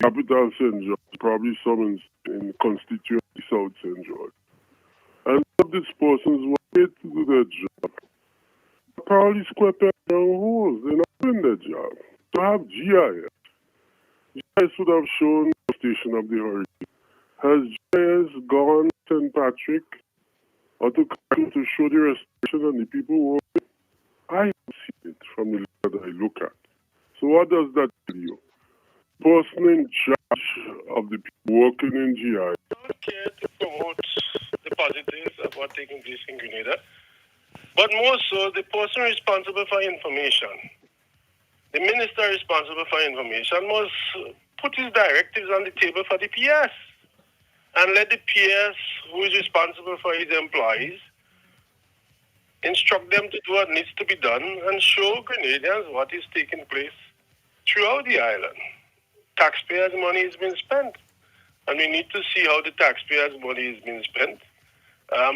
capital St. George, probably some in constituency South St. George. And some of these persons were paid to do their job. Probably square peg down holes. They're not doing their job. To have GIS, GIS would have shown the station of the origin. Has GIS gone to St. Patrick or to show the restoration and the people who work? I have seen it from the list that I look at. So what does that tell you? Person in charge of the people working in GIS don't care to promote the positives of what's taking place in Grenada, but more so the person responsible for information, the minister responsible for information, must put his directives on the table for the PS and let the PS, who is responsible for his employees, instruct them to do what needs to be done and show Grenadians what is taking place throughout the island. Taxpayers' money is being spent, and we need to see how the taxpayers' money is being spent.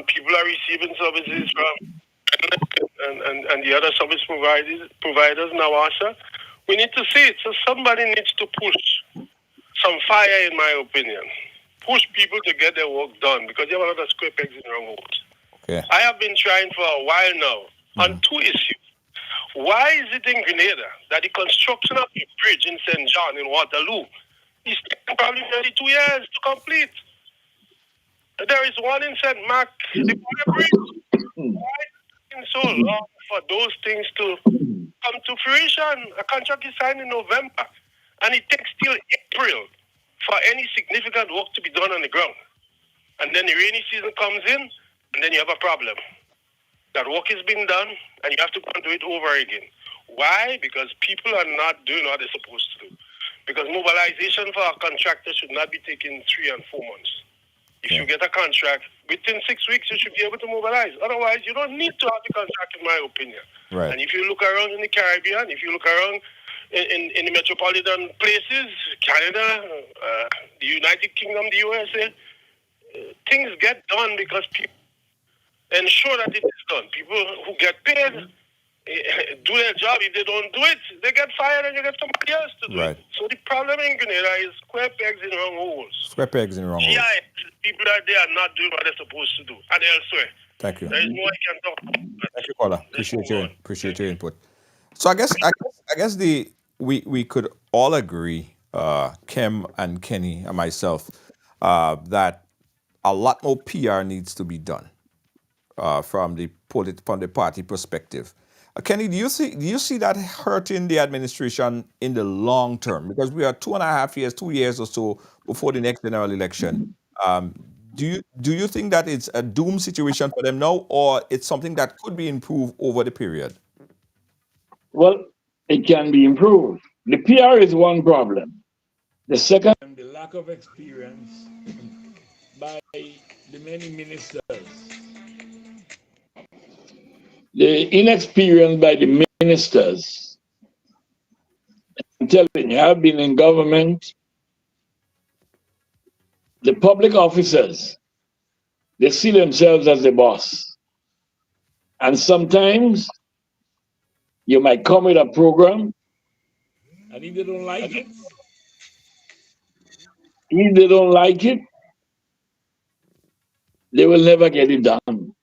People are receiving services from and the other service providers now also. We need to see it. So somebody needs to push some fire, in my opinion. Push people to get their work done because you have a lot of square pegs in the wrong holes. Okay. I have been trying for a while now on two issues. Why is it in Grenada that the construction of the bridge in St. John in Waterloo is taking probably 32 years to complete? There is one in St. Mark, the bridge. Why is it taking so long for those things to come to fruition? A contract is signed in November, and it takes till April for any significant work to be done on the ground. And then the rainy season comes in, and then you have a problem. That work is being done, and you have to go and do it over again. Why? Because people are not doing what they're supposed to do. Because mobilization for a contractor should not be taking 3 and 4 months. If you get a contract, within 6 weeks, you should be able to mobilize. Otherwise, you don't need to have the contract, in my opinion. Right. And if you look around in the Caribbean, if you look around in the metropolitan places, Canada, the United Kingdom, the USA, things get done because people ensure that it is done. People who get paid do their job. If they don't do it, they get fired and you get somebody else to do it. So the problem in Grenada is square pegs in wrong holes. Square pegs in wrong holes. GIS, people out there are not doing what they're supposed to do, and elsewhere. Thank you. There is more I can talk about. Thank you, caller. Appreciate your input. So I guess we could all agree, Kim and Kenny and myself, that a lot more PR needs to be done from the party perspective. Kenny, do you see that hurting the administration in the long term? Because we are 2.5 years, 2 years or so before the next general election. Do you think that it's a doomed situation for them now, or it's something that could be improved over the period? Well, it can be improved. The PR is one problem. The second, the lack of experience by the many ministers. The inexperience by the ministers. I'm telling you, I've been in government. The public officers, they see themselves as the boss. And sometimes you might come with a program, and if they don't like it, they will never get it done.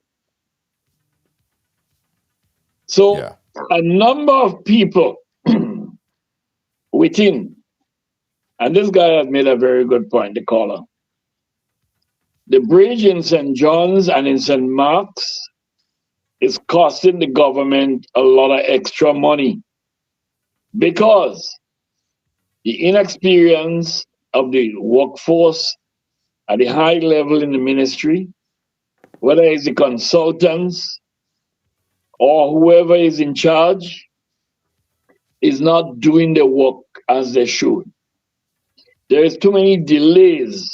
So a number of people within, and this guy has made a very good point, the caller. The bridge in St. John's and in St. Mark's is costing the government a lot of extra money because the inexperience of the workforce at the high level in the ministry, whether it's the consultants or whoever is in charge, is not doing the work as they should. There is too many delays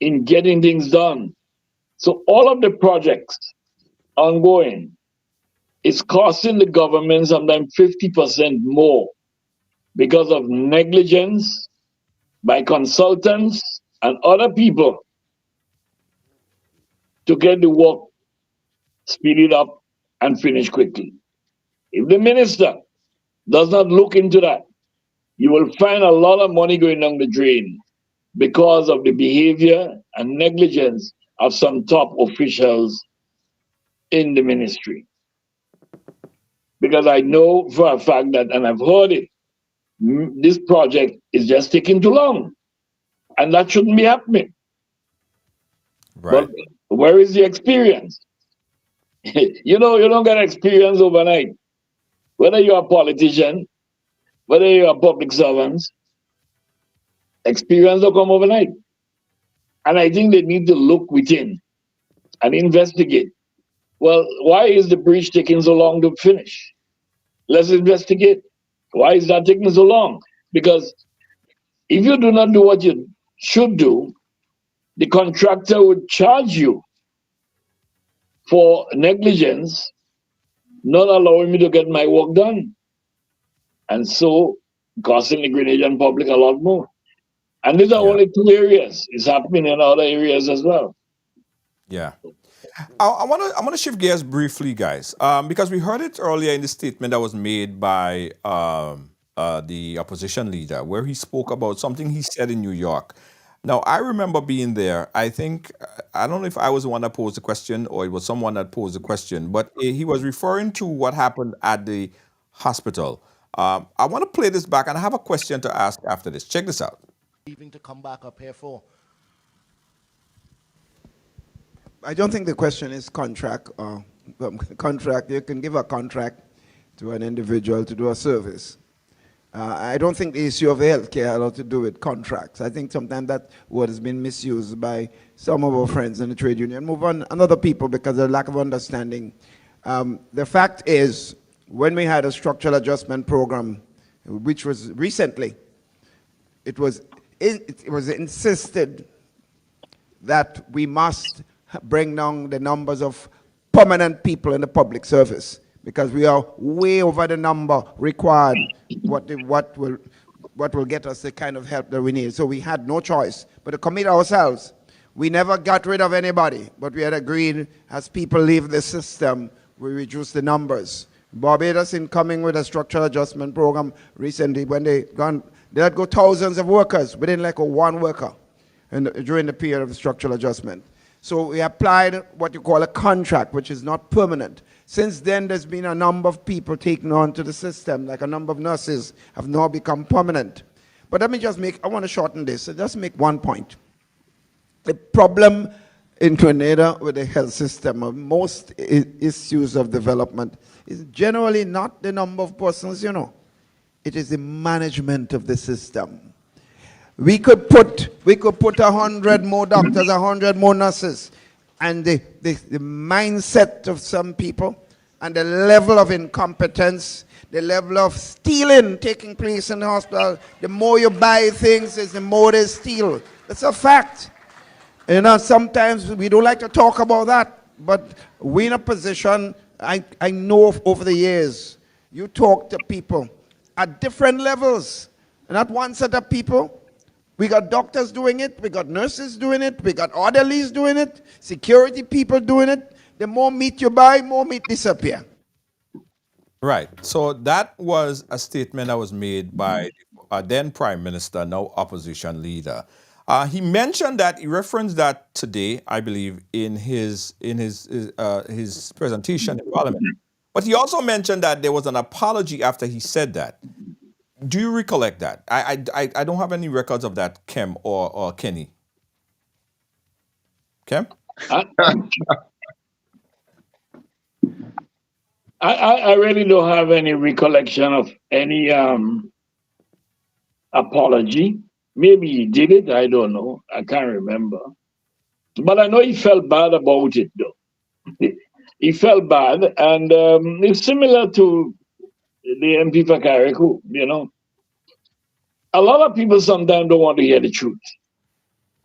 in getting things done. So all of the projects ongoing is costing the government sometimes 50% more because of negligence by consultants and other people to get the work speeded up and finished quickly. If the minister does not look into that, you will find a lot of money going down the drain because of the behavior and negligence of some top officials in the ministry. Because I know for a fact that, and I've heard it, this project is just taking too long. And that shouldn't be happening. Right. But where is the experience? You don't get experience overnight. Whether you're a politician, whether you're a public servant, experience will come overnight. And I think they need to look within and investigate. Well, why is the bridge taking so long to finish? Let's investigate. Why is that taking so long? Because if you do not do what you should do, the contractor would charge you for negligence, not allowing me to get my work done. And so costing the Grenadian public a lot more. And these are only 2 areas. It's happening in other areas as well. Yeah. I want to shift gears briefly, guys, because we heard it earlier in the statement that was made by the opposition leader, where he spoke about something he said in New York. Now, I remember being there. I think I don't know if I was the one that posed the question or it was someone that posed the question, but he was referring to what happened at the hospital. I want to play this back, and I have a question to ask after this. Check this out. Leaving to come back up here for. I don't think the question is contract. Contract, you can give a contract to an individual to do a service. I don't think the issue of healthcare had a lot to do with contracts. I think sometimes that word has been misused by some of our friends in the trade union. Move on, and other people because of lack of understanding. The fact is, when we had a structural adjustment program, which was recently, it was insisted that we must bring down the numbers of permanent people in the public service because we are way over the number required, what will get us the kind of help that we need. So we had no choice but to commit ourselves. We never got rid of anybody, but we had agreed as people leave the system, we reduce the numbers. Barbados, in coming with a structural adjustment program recently, when they had go thousands of workers within like one worker during the period of structural adjustment. So we applied what you call a contract, which is not permanent. Since then, there's been a number of people taken on to the system, like a number of nurses have now become permanent. But let me just I want to shorten this, so just make one point. The problem in Grenada with the health system, of most issues of development, is generally not the number of persons, It is the management of the system. We could put 100 more doctors, 100 more nurses, and the mindset of some people and the level of incompetence, the level of stealing taking place in the hospital. The more you buy things, the more they steal. That's a fact. Sometimes we don't like to talk about that, but we're in a position, I know over the years, you talk to people at different levels, not one set of people. We got doctors doing it, we got nurses doing it, we got orderlies doing it, security people doing it. The more meat you buy, more meat disappear. Right. So that was a statement that was made by then Prime Minister, now opposition leader. He mentioned that, he referenced that today, I believe, in his presentation in Parliament. But he also mentioned that there was an apology after he said that. Do you recollect that? I don't have any records of that, Kem or Kenny. Kem? I really don't have any recollection of any apology. Maybe he did it, I don't know. I can't remember. But I know he felt bad about it, though. He felt bad, and it's similar to the MP for Carriacou, A lot of people sometimes don't want to hear the truth.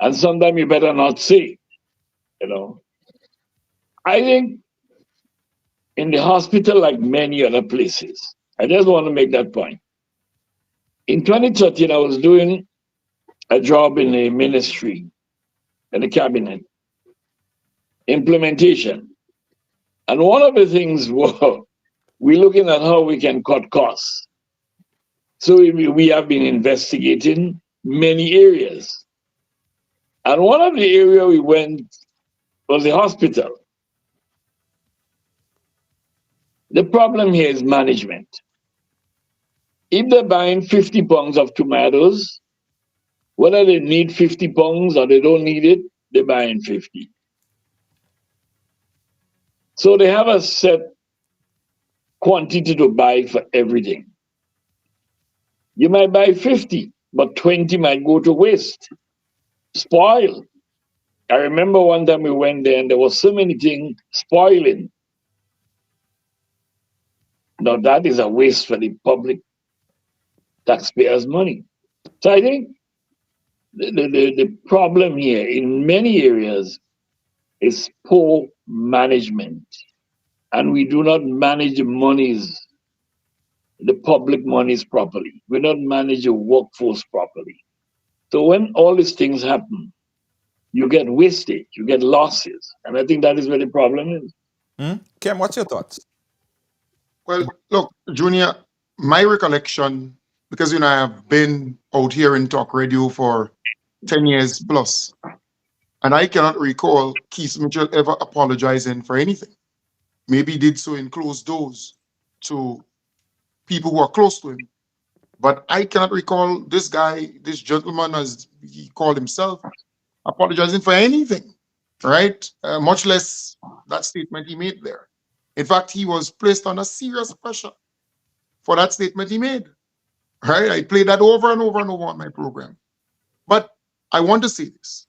And sometimes you better not say, I think in the hospital, like many other places, I just want to make that point. In 2013, I was doing a job in the ministry, in the cabinet, implementation. And one of the things was we're looking at how we can cut costs. So we have been investigating many areas. And one of the areas we went was the hospital. The problem here is management. If they're buying 50 pounds of tomatoes, whether they need 50 pounds or they don't need it, they're buying 50. So they have a set quantity to buy for everything. You might buy 50, but 20 might go to waste, spoil. I remember one time we went there and there was so many things spoiling. Now that is a waste for the public taxpayers' money. So I think the problem here in many areas is poor management. And we do not manage the public monies properly. We don't manage the workforce properly. So when all these things happen, you get wastage, you get losses. And I think that is where the problem is. Kem, what's your thoughts? Well, look, Junior, my recollection, because I have been out here in talk radio for 10 years plus, and I cannot recall Keith Mitchell ever apologizing for anything. Maybe he did so in closed doors to people who are close to him. But I cannot recall this guy, this gentleman, as he called himself, apologizing for anything, right? Much less that statement he made there. In fact, he was placed under serious pressure for that statement he made, right? I played that over and over and over on my program. But I want to say this.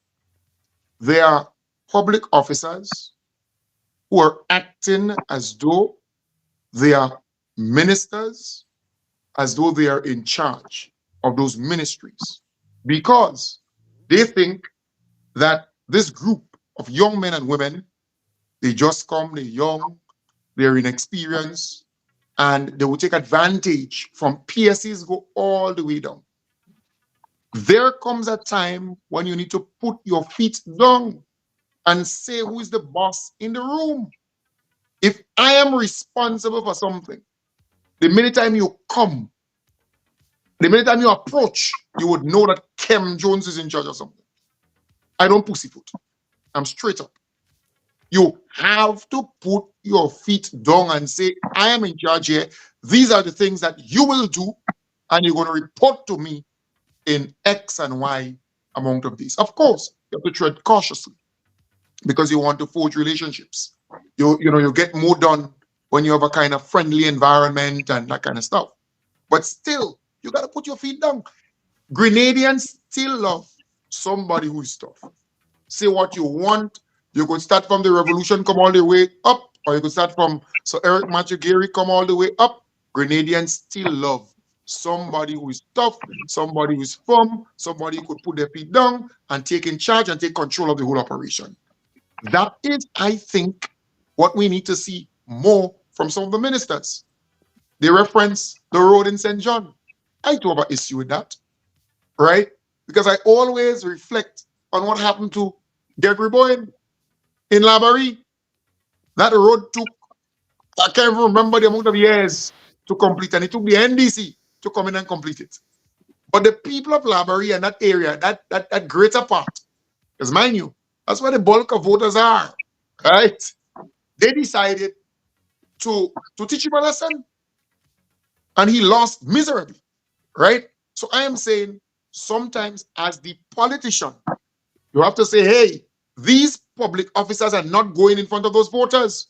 There are public officers who are acting as though they are ministers, as though they are in charge of those ministries, because they think that this group of young men and women, they just come, they're young, they're inexperienced, and they will take advantage from PSCs go all the way down. There comes a time when you need to put your feet down and say who is the boss in the room. If I am responsible for something, the minute time you come, the minute time you approach, you would know that Kem Jones is in charge of something. I don't pussyfoot. I'm straight up. You have to put your feet down and say, I am in charge here. These are the things that you will do, and you're going to report to me in X and Y amount of these. Of course, you have to tread cautiously because you want to forge relationships. You get more done when you have a kind of friendly environment and that kind of stuff. But still, you got to put your feet down. Grenadians still love somebody who is tough. Say what you want. You could start from the revolution, come all the way up, or you could start from Sir Eric Matthew-Gary, come all the way up. Grenadians still love somebody who is tough, somebody who is firm, somebody who could put their feet down and take in charge and take control of the whole operation. That is, I think, what we need to see more from some of the ministers. They reference the road in St. John. I do have an issue with that, right? Because I always reflect on what happened to Gregory Bowen in Labaree. That road took, I can't even remember the amount of years to complete, and it took the NDC to come in and complete it. But the people of Labaree and that area, that greater part, because mind you, that's where the bulk of voters are, right? They decided to teach him a lesson, and he lost miserably, right? So I am saying sometimes as the politician, you have to say, hey, these public officers are not going in front of those voters.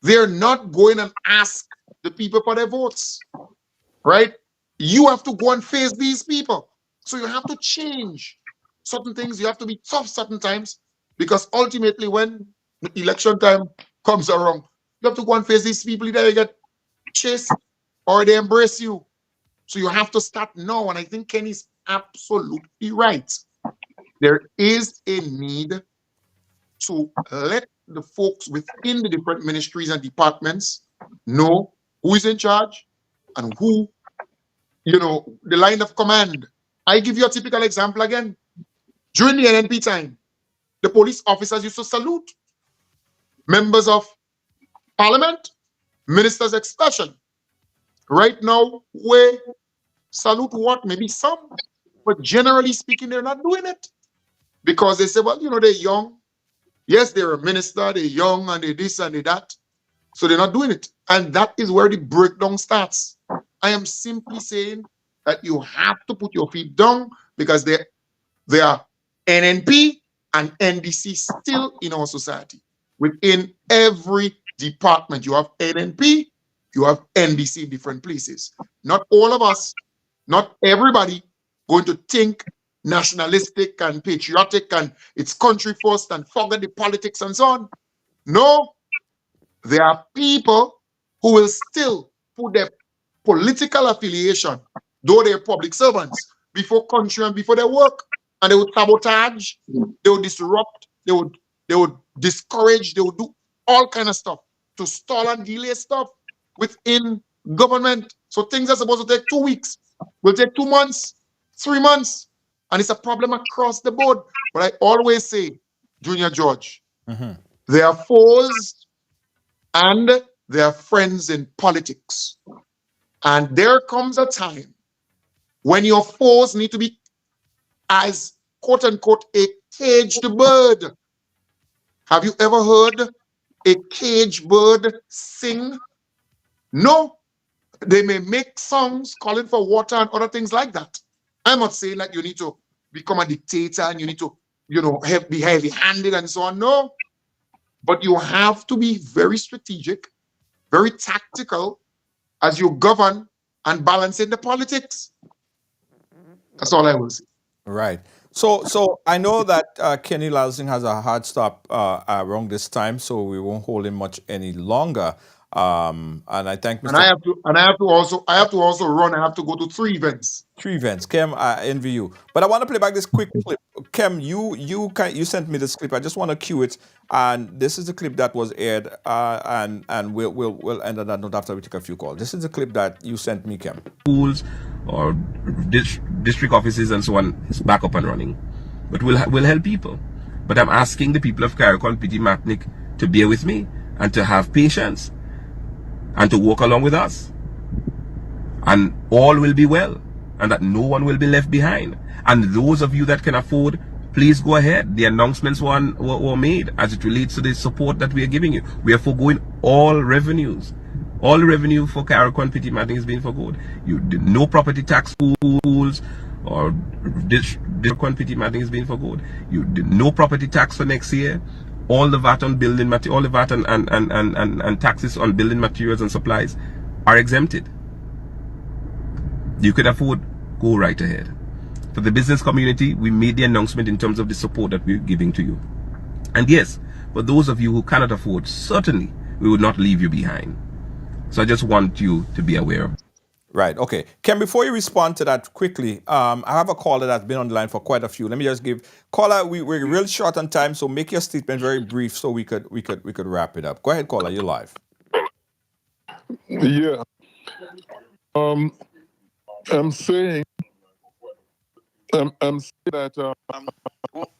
They're not going and ask the people for their votes, right? You have to go and face these people. So you have to change certain things. You have to be tough certain times, because ultimately when the election time comes around, you have to go and face these people. Either you get chased or they embrace you. So you have to start now. And I think Kenny's absolutely right. There is a need to let the folks within the different ministries and departments know who is in charge and who, the line of command. I give you a typical example again. During the NNP time, the police officers used to salute members of Parliament, ministers especially. Right now, we salute what? Maybe some, but generally speaking, they're not doing it because they say, well, they're young. Yes, they're a minister, they're young, and they're this and they're that. So they're not doing it. And that is where the breakdown starts. I am simply saying that you have to put your feet down because there are NNP and NDC still in our society. Within every department, you have NNP, you have NDC in different places. Not all of us, not everybody going to think nationalistic and patriotic and it's country first and forget the politics and so on. No, there are people who will still put their political affiliation, though they're public servants, before country and before their work. And they would sabotage, they would disrupt, they would discourage, they would do all kind of stuff to stall and delay stuff within government. So things are supposed to take 2 weeks, will take 2 months, 3 months. And it's a problem across the board. But I always say, Junior George, there are foes and there are friends in politics. And there comes a time when your foes need to be, as quote unquote, a caged bird. Have you ever heard a caged bird sing? No. They may make songs calling for water and other things like that. I'm not saying that you need to become a dictator and you need to, be heavy-handed and so on. No. But you have to be very strategic, very tactical as you govern and balance in the politics. That's all I will say. Right. So I know that Kenny Lalsingh has a hard stop around this time, so we won't hold him much any longer. And I thank Mr. And I have to also run. I have to go to 3 events. 3 events. Kem, I envy you. But I want to play back this quick clip. Kem, you sent me this clip. I just want to cue it, and this is the clip that was aired. And we'll end on that note after we take a few calls. This is the clip that you sent me, Kem. Schools or district offices and so on is back up and running, but we'll help people. But I'm asking the people of Carriacou, Petit Martinique to bear with me and to have patience and to walk along with us, and all will be well, and that no one will be left behind. And those of you that can afford, please go ahead. The announcements were made as it relates to the support that we are giving you. We are foregoing all revenues. All revenue for Carriacou and Petit Martinique is being foregoed. No property tax schools or Carriacou and Petit Martinique is being foregoed. No property tax for next year. All the VAT on building material, all the VAT and taxes on building materials and supplies are exempted. You could afford, go right ahead. For the business community, we made the announcement in terms of the support that we're giving to you. And yes, for those of you who cannot afford, certainly we would not leave you behind. So I just want you to be aware of. Right. Okay. Ken, before you respond to that quickly, I have a caller that's been on the line for quite a few. Let me just give caller. We're real short on time, so make your statement very brief so we could wrap it up. Go ahead, caller. You're live. Yeah. I'm saying that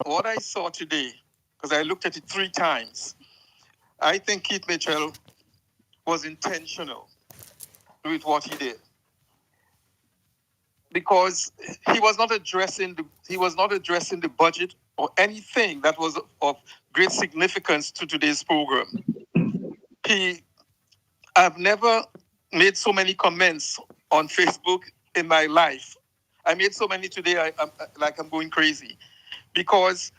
what I saw today, because I looked at it 3 times, I think Keith Mitchell was intentional with what he did, because he was not addressing the budget or anything that was of great significance to today's program. I've never made so many comments on Facebook in my life. I made so many today, I'm going crazy, because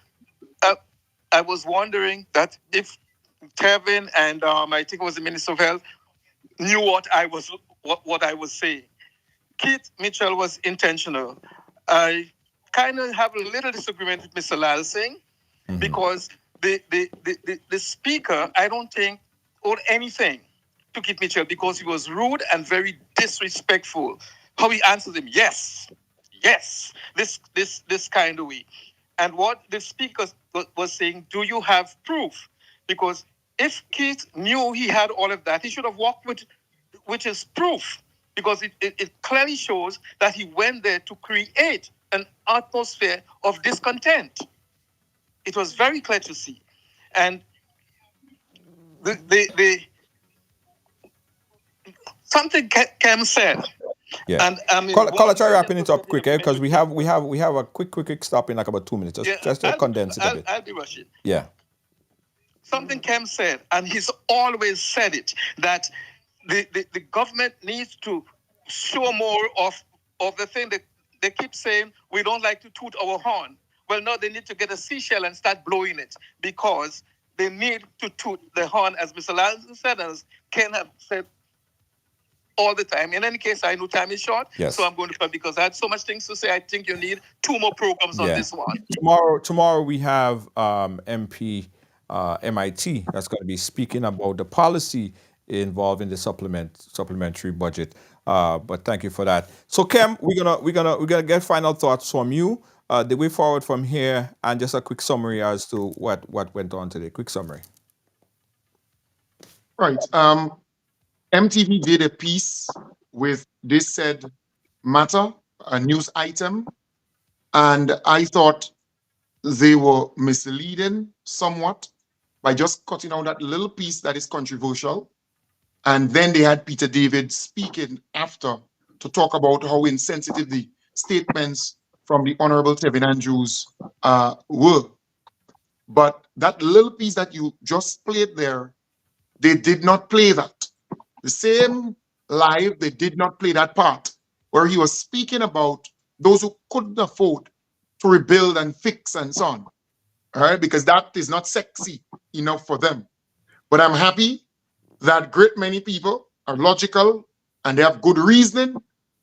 I was wondering that if Kevin and I think it was the Minister of Health knew what I was saying. Keith Mitchell was intentional. I kind of have a little disagreement with Mr. Lalsingh, because the speaker, I don't think, owed anything to Keith Mitchell, because he was rude and very disrespectful. How he answered him, yes, this kind of way. And what the speaker was saying, do you have proof? Because if Keith knew he had all of that, he should have walked with his proof, because it clearly shows that he went there to create an atmosphere of discontent. It was very clear to see. And something Cam said. Yeah. And I mean, caller, try wrapping it up quick, because we have a quick stop in like about 2 minutes. Just to condense it a bit. I'll be rushing. Yeah. Something Cam said, and he's always said it, that the government needs to show more of the thing that they keep saying, we don't like to toot our horn. Well, no, they need to get a seashell and start blowing it, because they need to toot the horn, as Mr. Lalsingh said, as Ken have said all the time. In any case, I know time is short, so I'm going to cut, because I had so much things to say. I think you need 2 more programs on this one. Tomorrow we have MP MIT that's going to be speaking about the policy involved in the supplementary budget. But thank you for that. So Kem, we're gonna get final thoughts from you. The way forward from here, and just a quick summary as to what went on today. Quick summary. Right. MTV did a piece with this said matter, a news item, And I thought they were misleading somewhat by just cutting out that little piece that is controversial. And then they had Peter David speaking after to talk about how insensitive the statements from the Honorable Tevin Andrews were. But that little piece that you just played there, they did not play that. The same live, they did not play that part where he was speaking about those who couldn't afford to rebuild and fix and so on. All right, because that is not sexy enough for them. But I'm happy that great many people are logical and they have good reasoning.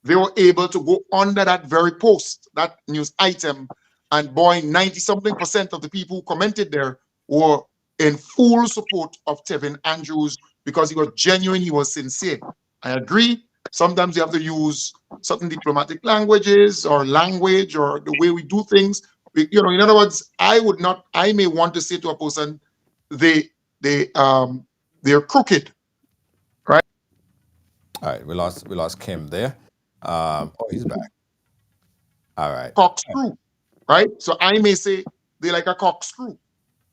They were able to go under that very post, that news item, and boy, 90-something% of the people who commented there were in full support of Tevin Andrews because he was genuine, he was sincere. I agree. Sometimes you have to use certain diplomatic languages or language or the way we do things. In other words, I may want to say to a person, they're crooked, right? All right, we lost Kim there. He's back. All right. Corkscrew, right? So I may say they're like a corkscrew,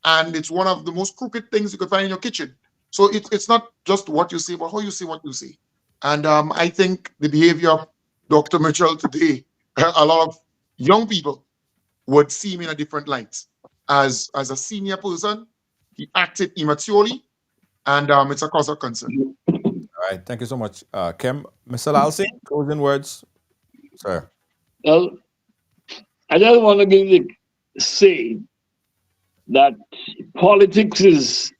and it's one of the most crooked things you could find in your kitchen. So it's not just what you say, but how you say what you say. And I think the behavior of Dr. Mitchell today, a lot of young people would see him in a different light. As a senior person, he acted immaturely, and it's a cause of concern. All right, thank you so much, Kim. Mr. Lalsingh, closing words, sir. Well, I just want to say that politics is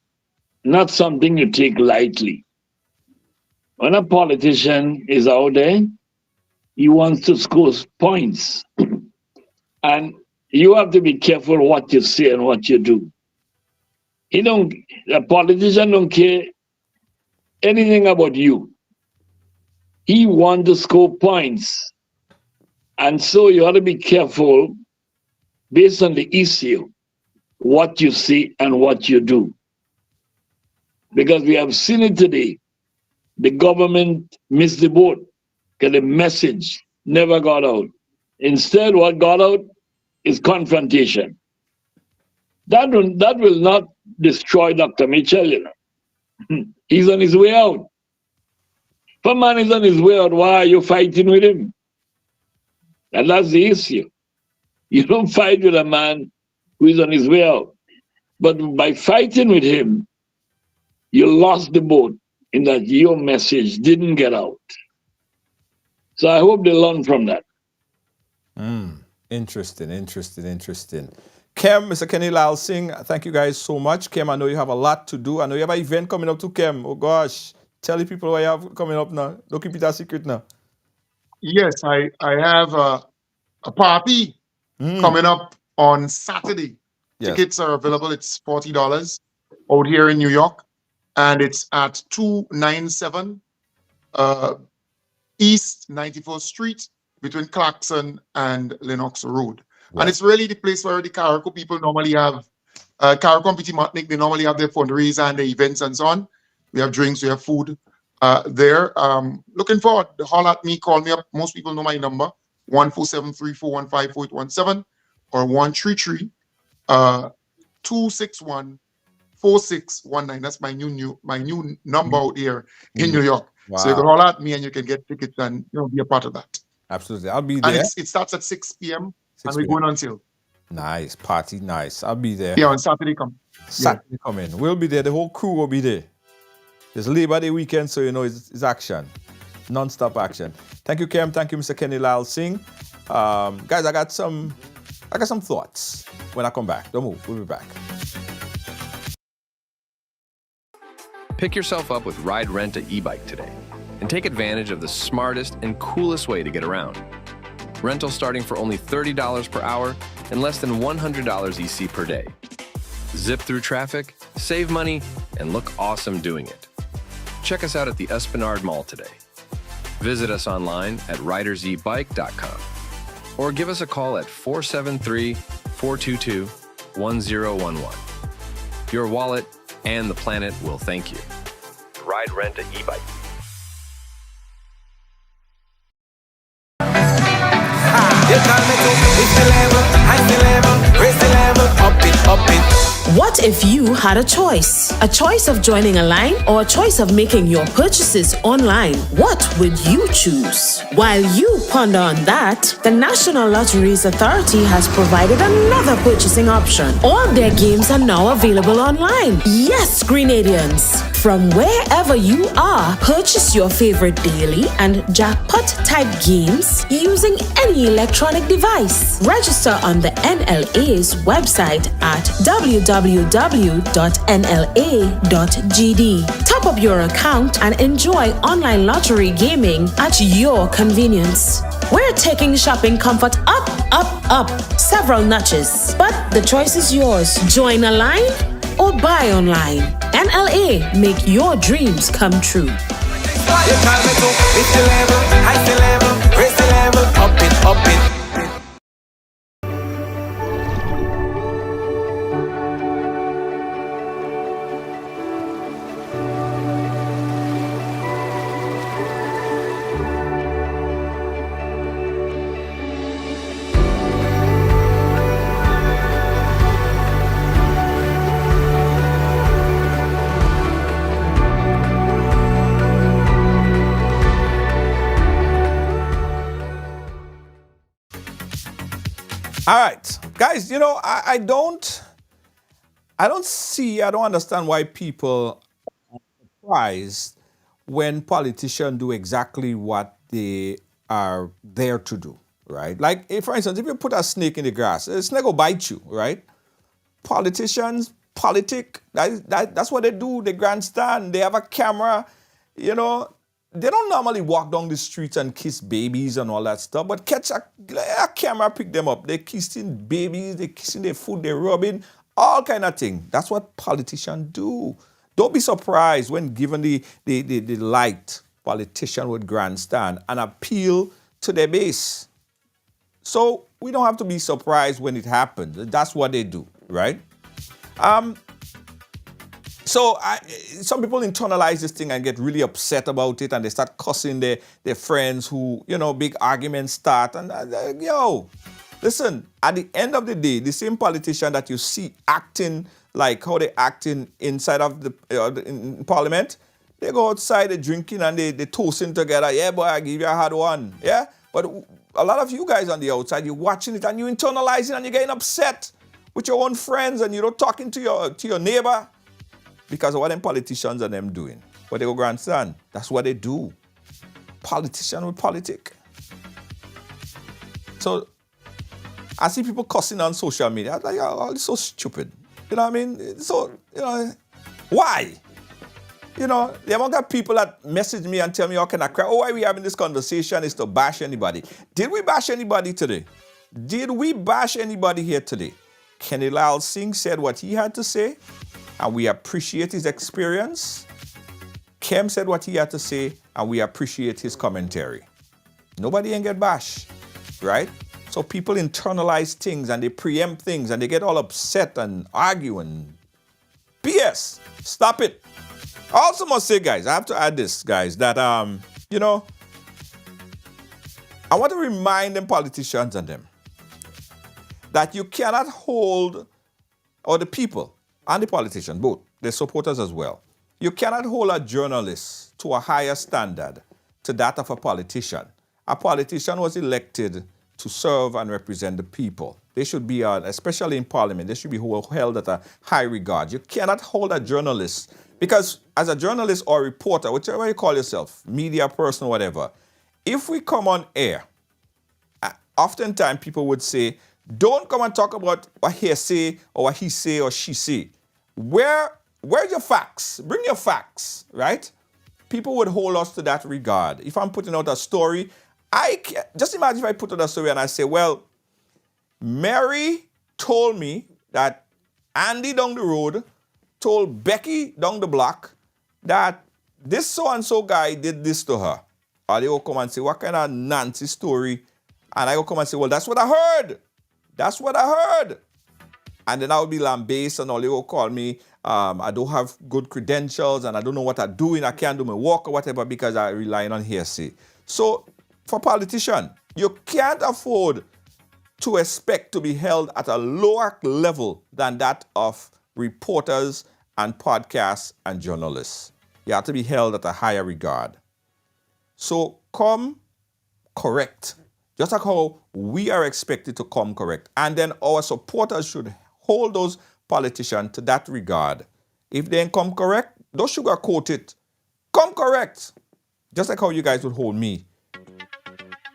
not something you take lightly. When a politician is out there, he wants to score points. And you have to be careful what you say and what you do. A politician don't care anything about you. He wants to score points. And so you ought to be careful based on the issue, what you say and what you do. Because we have seen it today. The government missed the boat because the message never got out. Instead, what got out is confrontation. That will not destroy Dr. Mitchell, He's on his way out. If a man is on his way out, why are you fighting with him? And that's the issue. You don't fight with a man who is on his way out. But by fighting with him, you lost the boat in that your message didn't get out. So I hope they learn from that. Interesting. Kim, Mr. Kenny Lalsingh, thank you guys so much. Kim, I know you have a lot to do. I know you have an event coming up too, Kim. Oh gosh. Tell the people what you have coming up now. Don't keep it a secret now. Yes, I have a party coming up on Saturday. Yes. Tickets are available. It's $40 out here in New York. And it's at 297 East 94th Street between Clarkson and Lenox Road. Right. And it's really the place where the Carrico people normally have, Carrico Petit Martinique, they normally have their fundraiser and their events and so on. We have drinks, we have food there. Looking forward. Holler at me, call me up. Most people know my number, 147-341-5817 or 133-261-4619. That's my new number out here in New York. Wow. So you can holler at me and you can get tickets and be a part of that. Absolutely. I'll be there. And it starts at 6 p.m. and we're going until. Nice. Party, nice. I'll be there. Yeah, on Saturday come. Saturday come in. We'll be there. The whole crew will be there. It's Labor Day weekend, so it's action. Non-stop action. Thank you, Kim. Thank you, Mr. Kenny Lalsingh. Guys, I got some thoughts when I come back. Don't move. We'll be back. Pick yourself up with Ride Rent a e-bike today and take advantage of the smartest and coolest way to get around. Rental starting for only $30 per hour and less than $100 EC per day. Zip through traffic, save money, and look awesome doing it. Check us out at the Esplanade Mall today. Visit us online at ridersebike.com or give us a call at 473-422-1011. Your wallet and the planet will thank you. Ride Rent a e-bike. You call me to lift the level, high the level, raise the level, up it, up it. What if you had a choice? A choice of joining a line or a choice of making your purchases online? What would you choose? While you ponder on that, the National Lotteries Authority has provided another purchasing option. All their games are now available online. Yes, Grenadians! From wherever you are, purchase your favorite daily and jackpot type games using any electronic device. Register on the NLA's website at www.nla.gd. Top up your account and enjoy online lottery gaming at your convenience. We're taking shopping comfort up, up, up several notches. But the choice is yours. Join a line or buy online. NLA, make your dreams come true. You call me to lift the level, high the level, raise the level, up it, up it. All right, guys, you know, I don't understand why people are surprised when politicians do exactly what they are there to do, right? Like, if, for instance, if you put a snake in the grass, the snake will bite you, right? Politicians, that's what they do. They grandstand, they have a camera, you know. They don't normally walk down the streets and kiss babies and all that stuff, but catch a camera, pick them up. They're kissing babies, they're kissing their food, they're rubbing, all kind of thing. That's what politicians do. Don't be surprised when given the light, politicians would grandstand and appeal to their base. So we don't have to be surprised when it happens. That's what they do, right? So some people internalize this thing and get really upset about it, and they start cussing their friends who, you know, big arguments start. And listen, at the end of the day, the same politician that you see acting like how they acting inside of in Parliament, they go outside, they drinking and they toasting together. Yeah, boy, I give you a hard one. Yeah, but a lot of you guys on the outside, you're watching it and you internalizing and you're getting upset with your own friends and you're not talking to your neighbor. Because of what them politicians and them doing. What they go grandstand. That's what they do. Politician with politic. So I see people cussing on social media. I'm like, oh, it's so stupid. You know what I mean? So, you know, why? You know, the amount of people that message me and tell me, how can I cry? Oh, why we having this conversation is to bash anybody. Did we bash anybody today? Did we bash anybody here today? Kenny Lalsingh said what he had to say. And we appreciate his experience. Kem said what he had to say, and we appreciate his commentary. Nobody ain't get bashed, right? So people internalize things, and they preempt things, and they get all upset and argue and BS. Stop it. I also must say, guys, I have to add this, guys, that, you know, I want to remind them politicians and them that you cannot hold, or the people, and the politicians, both, their supporters as well. You cannot hold a journalist to a higher standard to that of a politician. A politician was elected to serve and represent the people. They should be, especially in Parliament, they should be held at a high regard. You cannot hold a journalist, because as a journalist or reporter, whichever you call yourself, media person, whatever, if we come on air, oftentimes people would say, don't come and talk about what he say or what he say or she say. Where's your facts? Bring your facts, right? People would hold us to that regard. If I'm putting out a story, just imagine if I put out a story and I say, well, Mary told me that Andy down the road told Becky down the block that this so-and-so guy did this to her. Or they will come and say, what kind of Nancy story? And I will come and say, well, that's what I heard. That's what I heard. And then I will be lambasted and all. They will call me, I don't have good credentials and I don't know what I'm doing. I can't do my work or whatever because I rely on hearsay. So for politicians, you can't afford to expect to be held at a lower level than that of reporters and podcasts and journalists. You have to be held at a higher regard. So come correct, just like how we are expected to come correct. And then our supporters should hold those politicians to that regard. If they ain't come correct, don't sugarcoat it. Come correct. Just like how you guys would hold me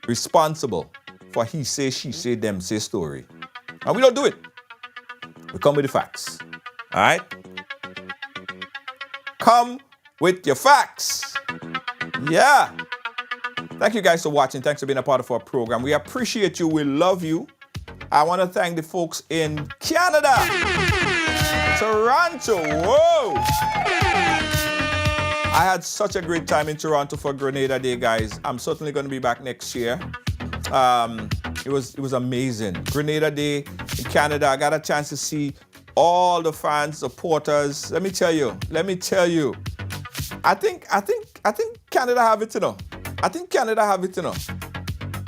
responsible for he say, she say, them say story. And we don't do it. We come with the facts. All right? Come with your facts. Yeah. Thank you guys for watching. Thanks for being a part of our program. We appreciate you. We love you. I want to thank the folks in Canada, Toronto. Whoa! I had such a great time in Toronto for Grenada Day, guys. I'm certainly going to be back next year. It was amazing. Grenada Day in Canada. I got a chance to see all the fans, supporters. Let me tell you. I think Canada have it, you know.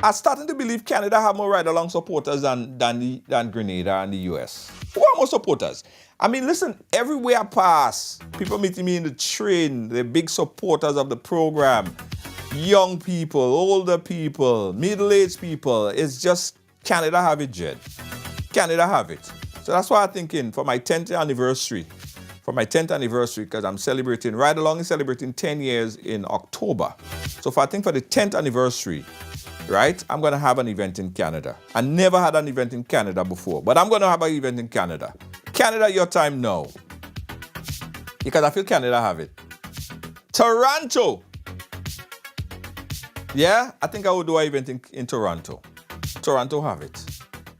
I'm starting to believe Canada have more ride-along supporters than Grenada and the US. Who are more supporters? I mean, listen, everywhere I pass, people meeting me in the train, they're big supporters of the program. Young people, older people, middle-aged people. It's just Canada have it, Jed. Canada have it. So that's why I'm thinking for my 10th anniversary, because I'm celebrating, Ride Along is celebrating 10 years in October. So I think for the 10th anniversary, right, I'm going to have an event in Canada. I never had an event in Canada before, but I'm going to have an event in Canada. Canada, your time now. Because I feel Canada have it. Toronto. Yeah, I think I will do an event in Toronto. Toronto have it.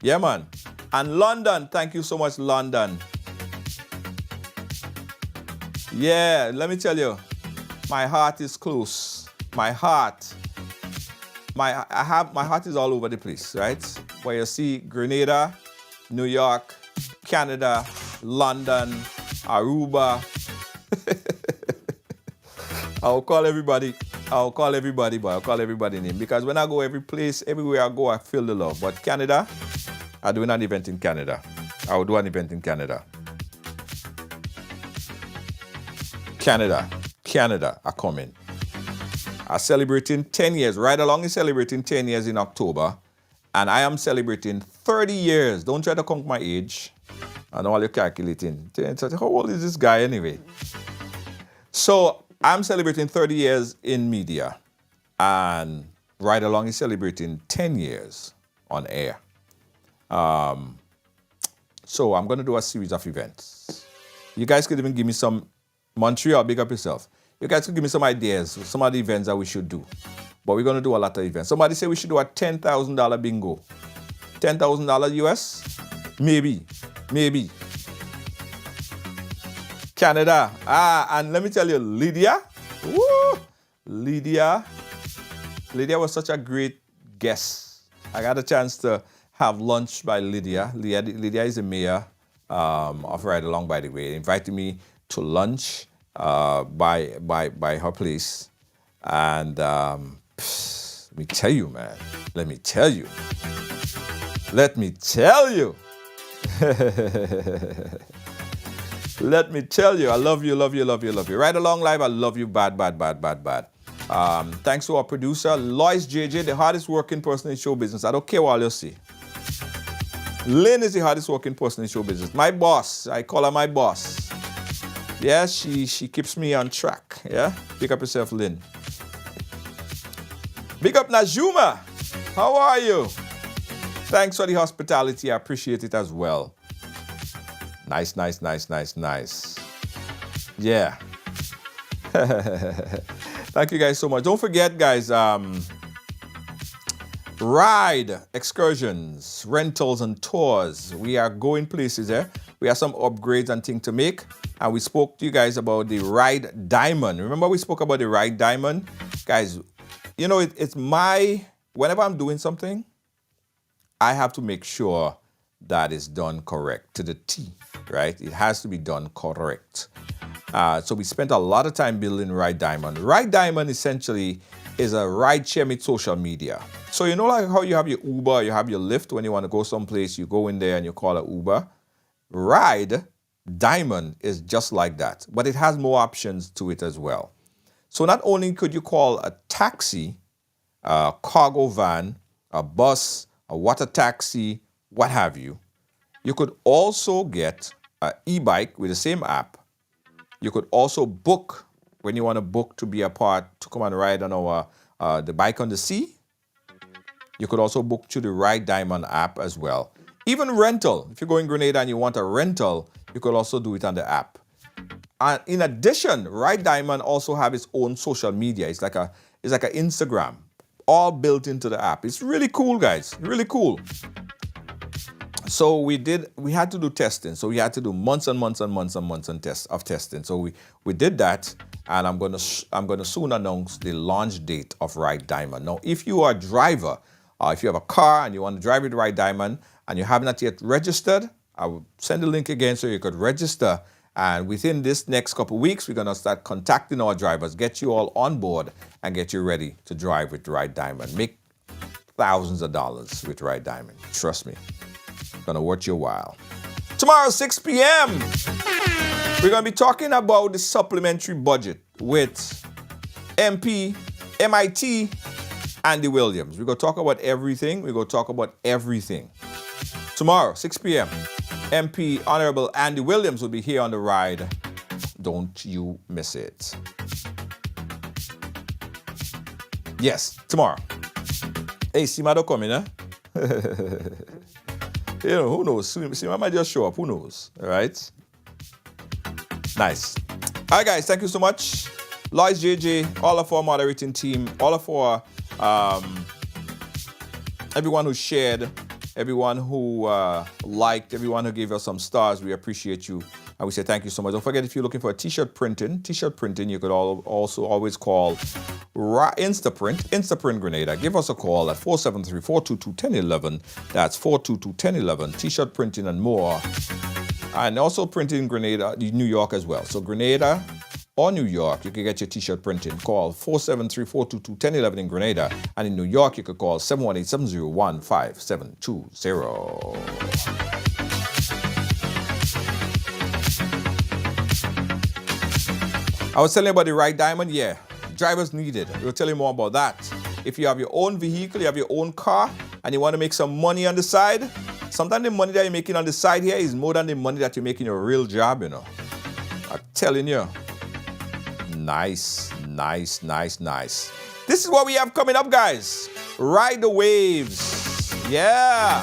Yeah, man. And London, thank you so much, London. Yeah, let me tell you, my heart is close. My heart is all over the place, right? Where you see Grenada, New York, Canada, London, Aruba. I'll call everybody, but I'll call everybody name. Because when I go every place, everywhere I go, I feel the love. But Canada, I'm doing an event in Canada. I will do an event in Canada. Canada are coming. Are celebrating 10 years. Ride Along is celebrating 10 years in October. And I am celebrating 30 years. Don't try to count my age. I know all you're calculating. How old is this guy anyway? So I'm celebrating 30 years in media. And Ride Along is celebrating 10 years on air. So I'm going to do a series of events. You guys could even give me some, Montreal, big up yourself. You guys could give me some ideas, some of the events that we should do. But we're going to do a lot of events. Somebody say we should do a $10,000 bingo. $10,000 US? Maybe. Canada. And let me tell you, Lydia. Woo! Lydia was such a great guest. I got a chance to have lunch by Lydia. Lydia is the mayor of Ride Along, by the way. They invited me to lunch by her place. And let me tell you, man. Let me tell you. Let me tell you, I love you. Ride Along Live, I love you bad. Thanks to our producer, Lois JJ, the hardest working person in show business. I don't care what you see. Lynn is the hardest working person in show business. My boss, I call her my boss. Yeah, she keeps me on track. Yeah, pick up yourself, Lynn. Big up Najuma. How are you? Thanks for the hospitality. I appreciate it as well. Nice. Yeah. Thank you guys so much. Don't forget, guys, ride, excursions, rentals, and tours. We are going places, eh? We have some upgrades and things to make. And we spoke to you guys about the Ride Diamond. Remember we spoke about the Ride Diamond? Guys, you know, it's whenever I'm doing something, I have to make sure that it's done correct to the T, right? It has to be done correct. So we spent a lot of time building Ride Diamond. Ride Diamond essentially is a rideshare with social media. So you know like how you have your Uber, you have your Lyft when you want to go someplace, you go in there and you call an Uber. Ride Diamond is just like that, but it has more options to it as well. So not only could you call a taxi, a cargo van, a bus, a water taxi, what have you, you could also get an e-bike with the same app. You could also book when you want to book to be a part to come and ride on our the bike on the sea. You could also book to the Ride Diamond app as well. Even rental. If you go in Grenada and you want a rental, you could also do it on the app. And in addition, Ride Diamond also have its own social media. It's like an Instagram, all built into the app. It's really cool, guys. Really cool. So we had to do testing. So we had to do months and months and months and months of testing. So we did that, and I'm gonna soon announce the launch date of Ride Diamond. Now, if you are a driver, if you have a car and you want to drive with Ride Diamond and you have not yet registered, I will send the link again so you could register. And within this next couple of weeks, we're gonna start contacting our drivers, get you all on board, and get you ready to drive with Ride Diamond. Make thousands of dollars with Ride Diamond. Trust me. Gonna worth your while. Tomorrow, 6 p.m., we're gonna be talking about the supplementary budget with MP, MIT, Andy Williams. We're gonna talk about everything. We're gonna talk about everything. Tomorrow, 6 p.m., MP Honorable Andy Williams will be here on the ride. Don't you miss it. Yes, tomorrow. Hey, Sima coming, huh? You know, who knows? Sima might just show up. Who knows? All right? Nice. All right, guys. Thank you so much. Lois JJ, all of our moderating team, all of our, everyone who shared, everyone who liked, everyone who gave us some stars. We appreciate you. And we say thank you so much. Don't forget, if you're looking for a t-shirt printing, you could also always call Instaprint Grenada. Give us a call at 473-422-1011. That's 422-1011. T-shirt printing and more. And also printing in Grenada, New York as well. So Grenada or New York, you can get your t-shirt printing. Call 473-422-1011 in Grenada. And in New York, you could call 718-701-5720. I was telling you about the Ride Diamond. Yeah, drivers needed. We'll tell you more about that. If you have your own vehicle, you have your own car, and you want to make some money on the side, sometimes the money that you're making on the side here is more than the money that you're making in your real job, you know. I'm telling you. Nice, nice, nice, nice. This is what we have coming up, guys. Ride the waves. Yeah.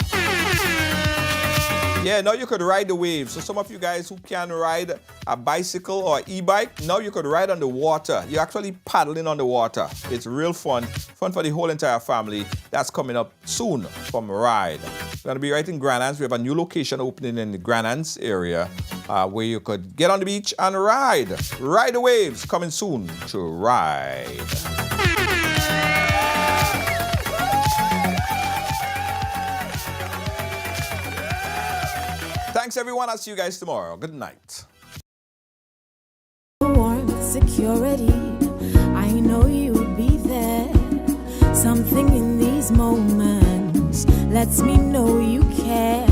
Yeah, now you could ride the waves. So some of you guys who can ride a bicycle or e-bike, now you could ride on the water. You're actually paddling on the water. It's real fun. Fun for the whole entire family. That's coming up soon from Ride. We're going to be right in Grand Anse. We have a new location opening in the Grand Anse area where you could get on the beach and ride. Ride the waves coming soon to Ride. Thanks, everyone. I'll see you guys tomorrow. Good night. Warmth, security, I know you would be there. Something in these moments lets me know you care.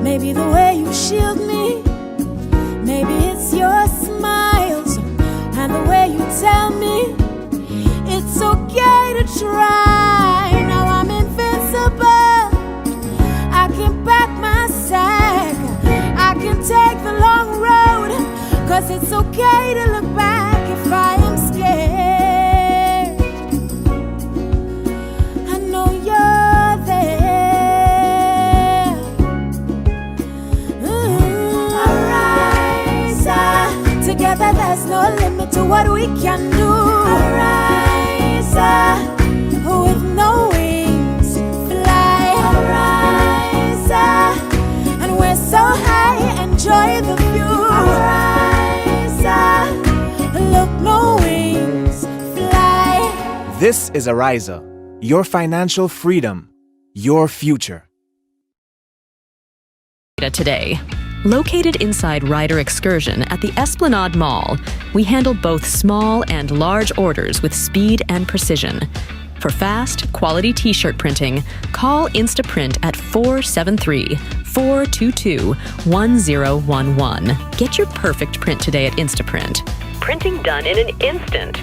Maybe the way you shield me, maybe it's your smiles and the way you tell me it's okay to try. Now I'm invincible. I can back my sack. I can take the long road, 'cause it's okay to look back if I am scared. I know you're there. Arise, together there's no limit to what we can do. Arise, with no wings, fly. Arise, and we're so high, enjoy the view. Arise, look, no wings, fly. This is Ariza, your financial freedom, your future. Today. Located inside Rider Excursion at the Esplanade Mall, we handle both small and large orders with speed and precision. For fast, quality t-shirt printing, call Instaprint at 473-422-1011. Get your perfect print today at Instaprint. Printing done in an instant.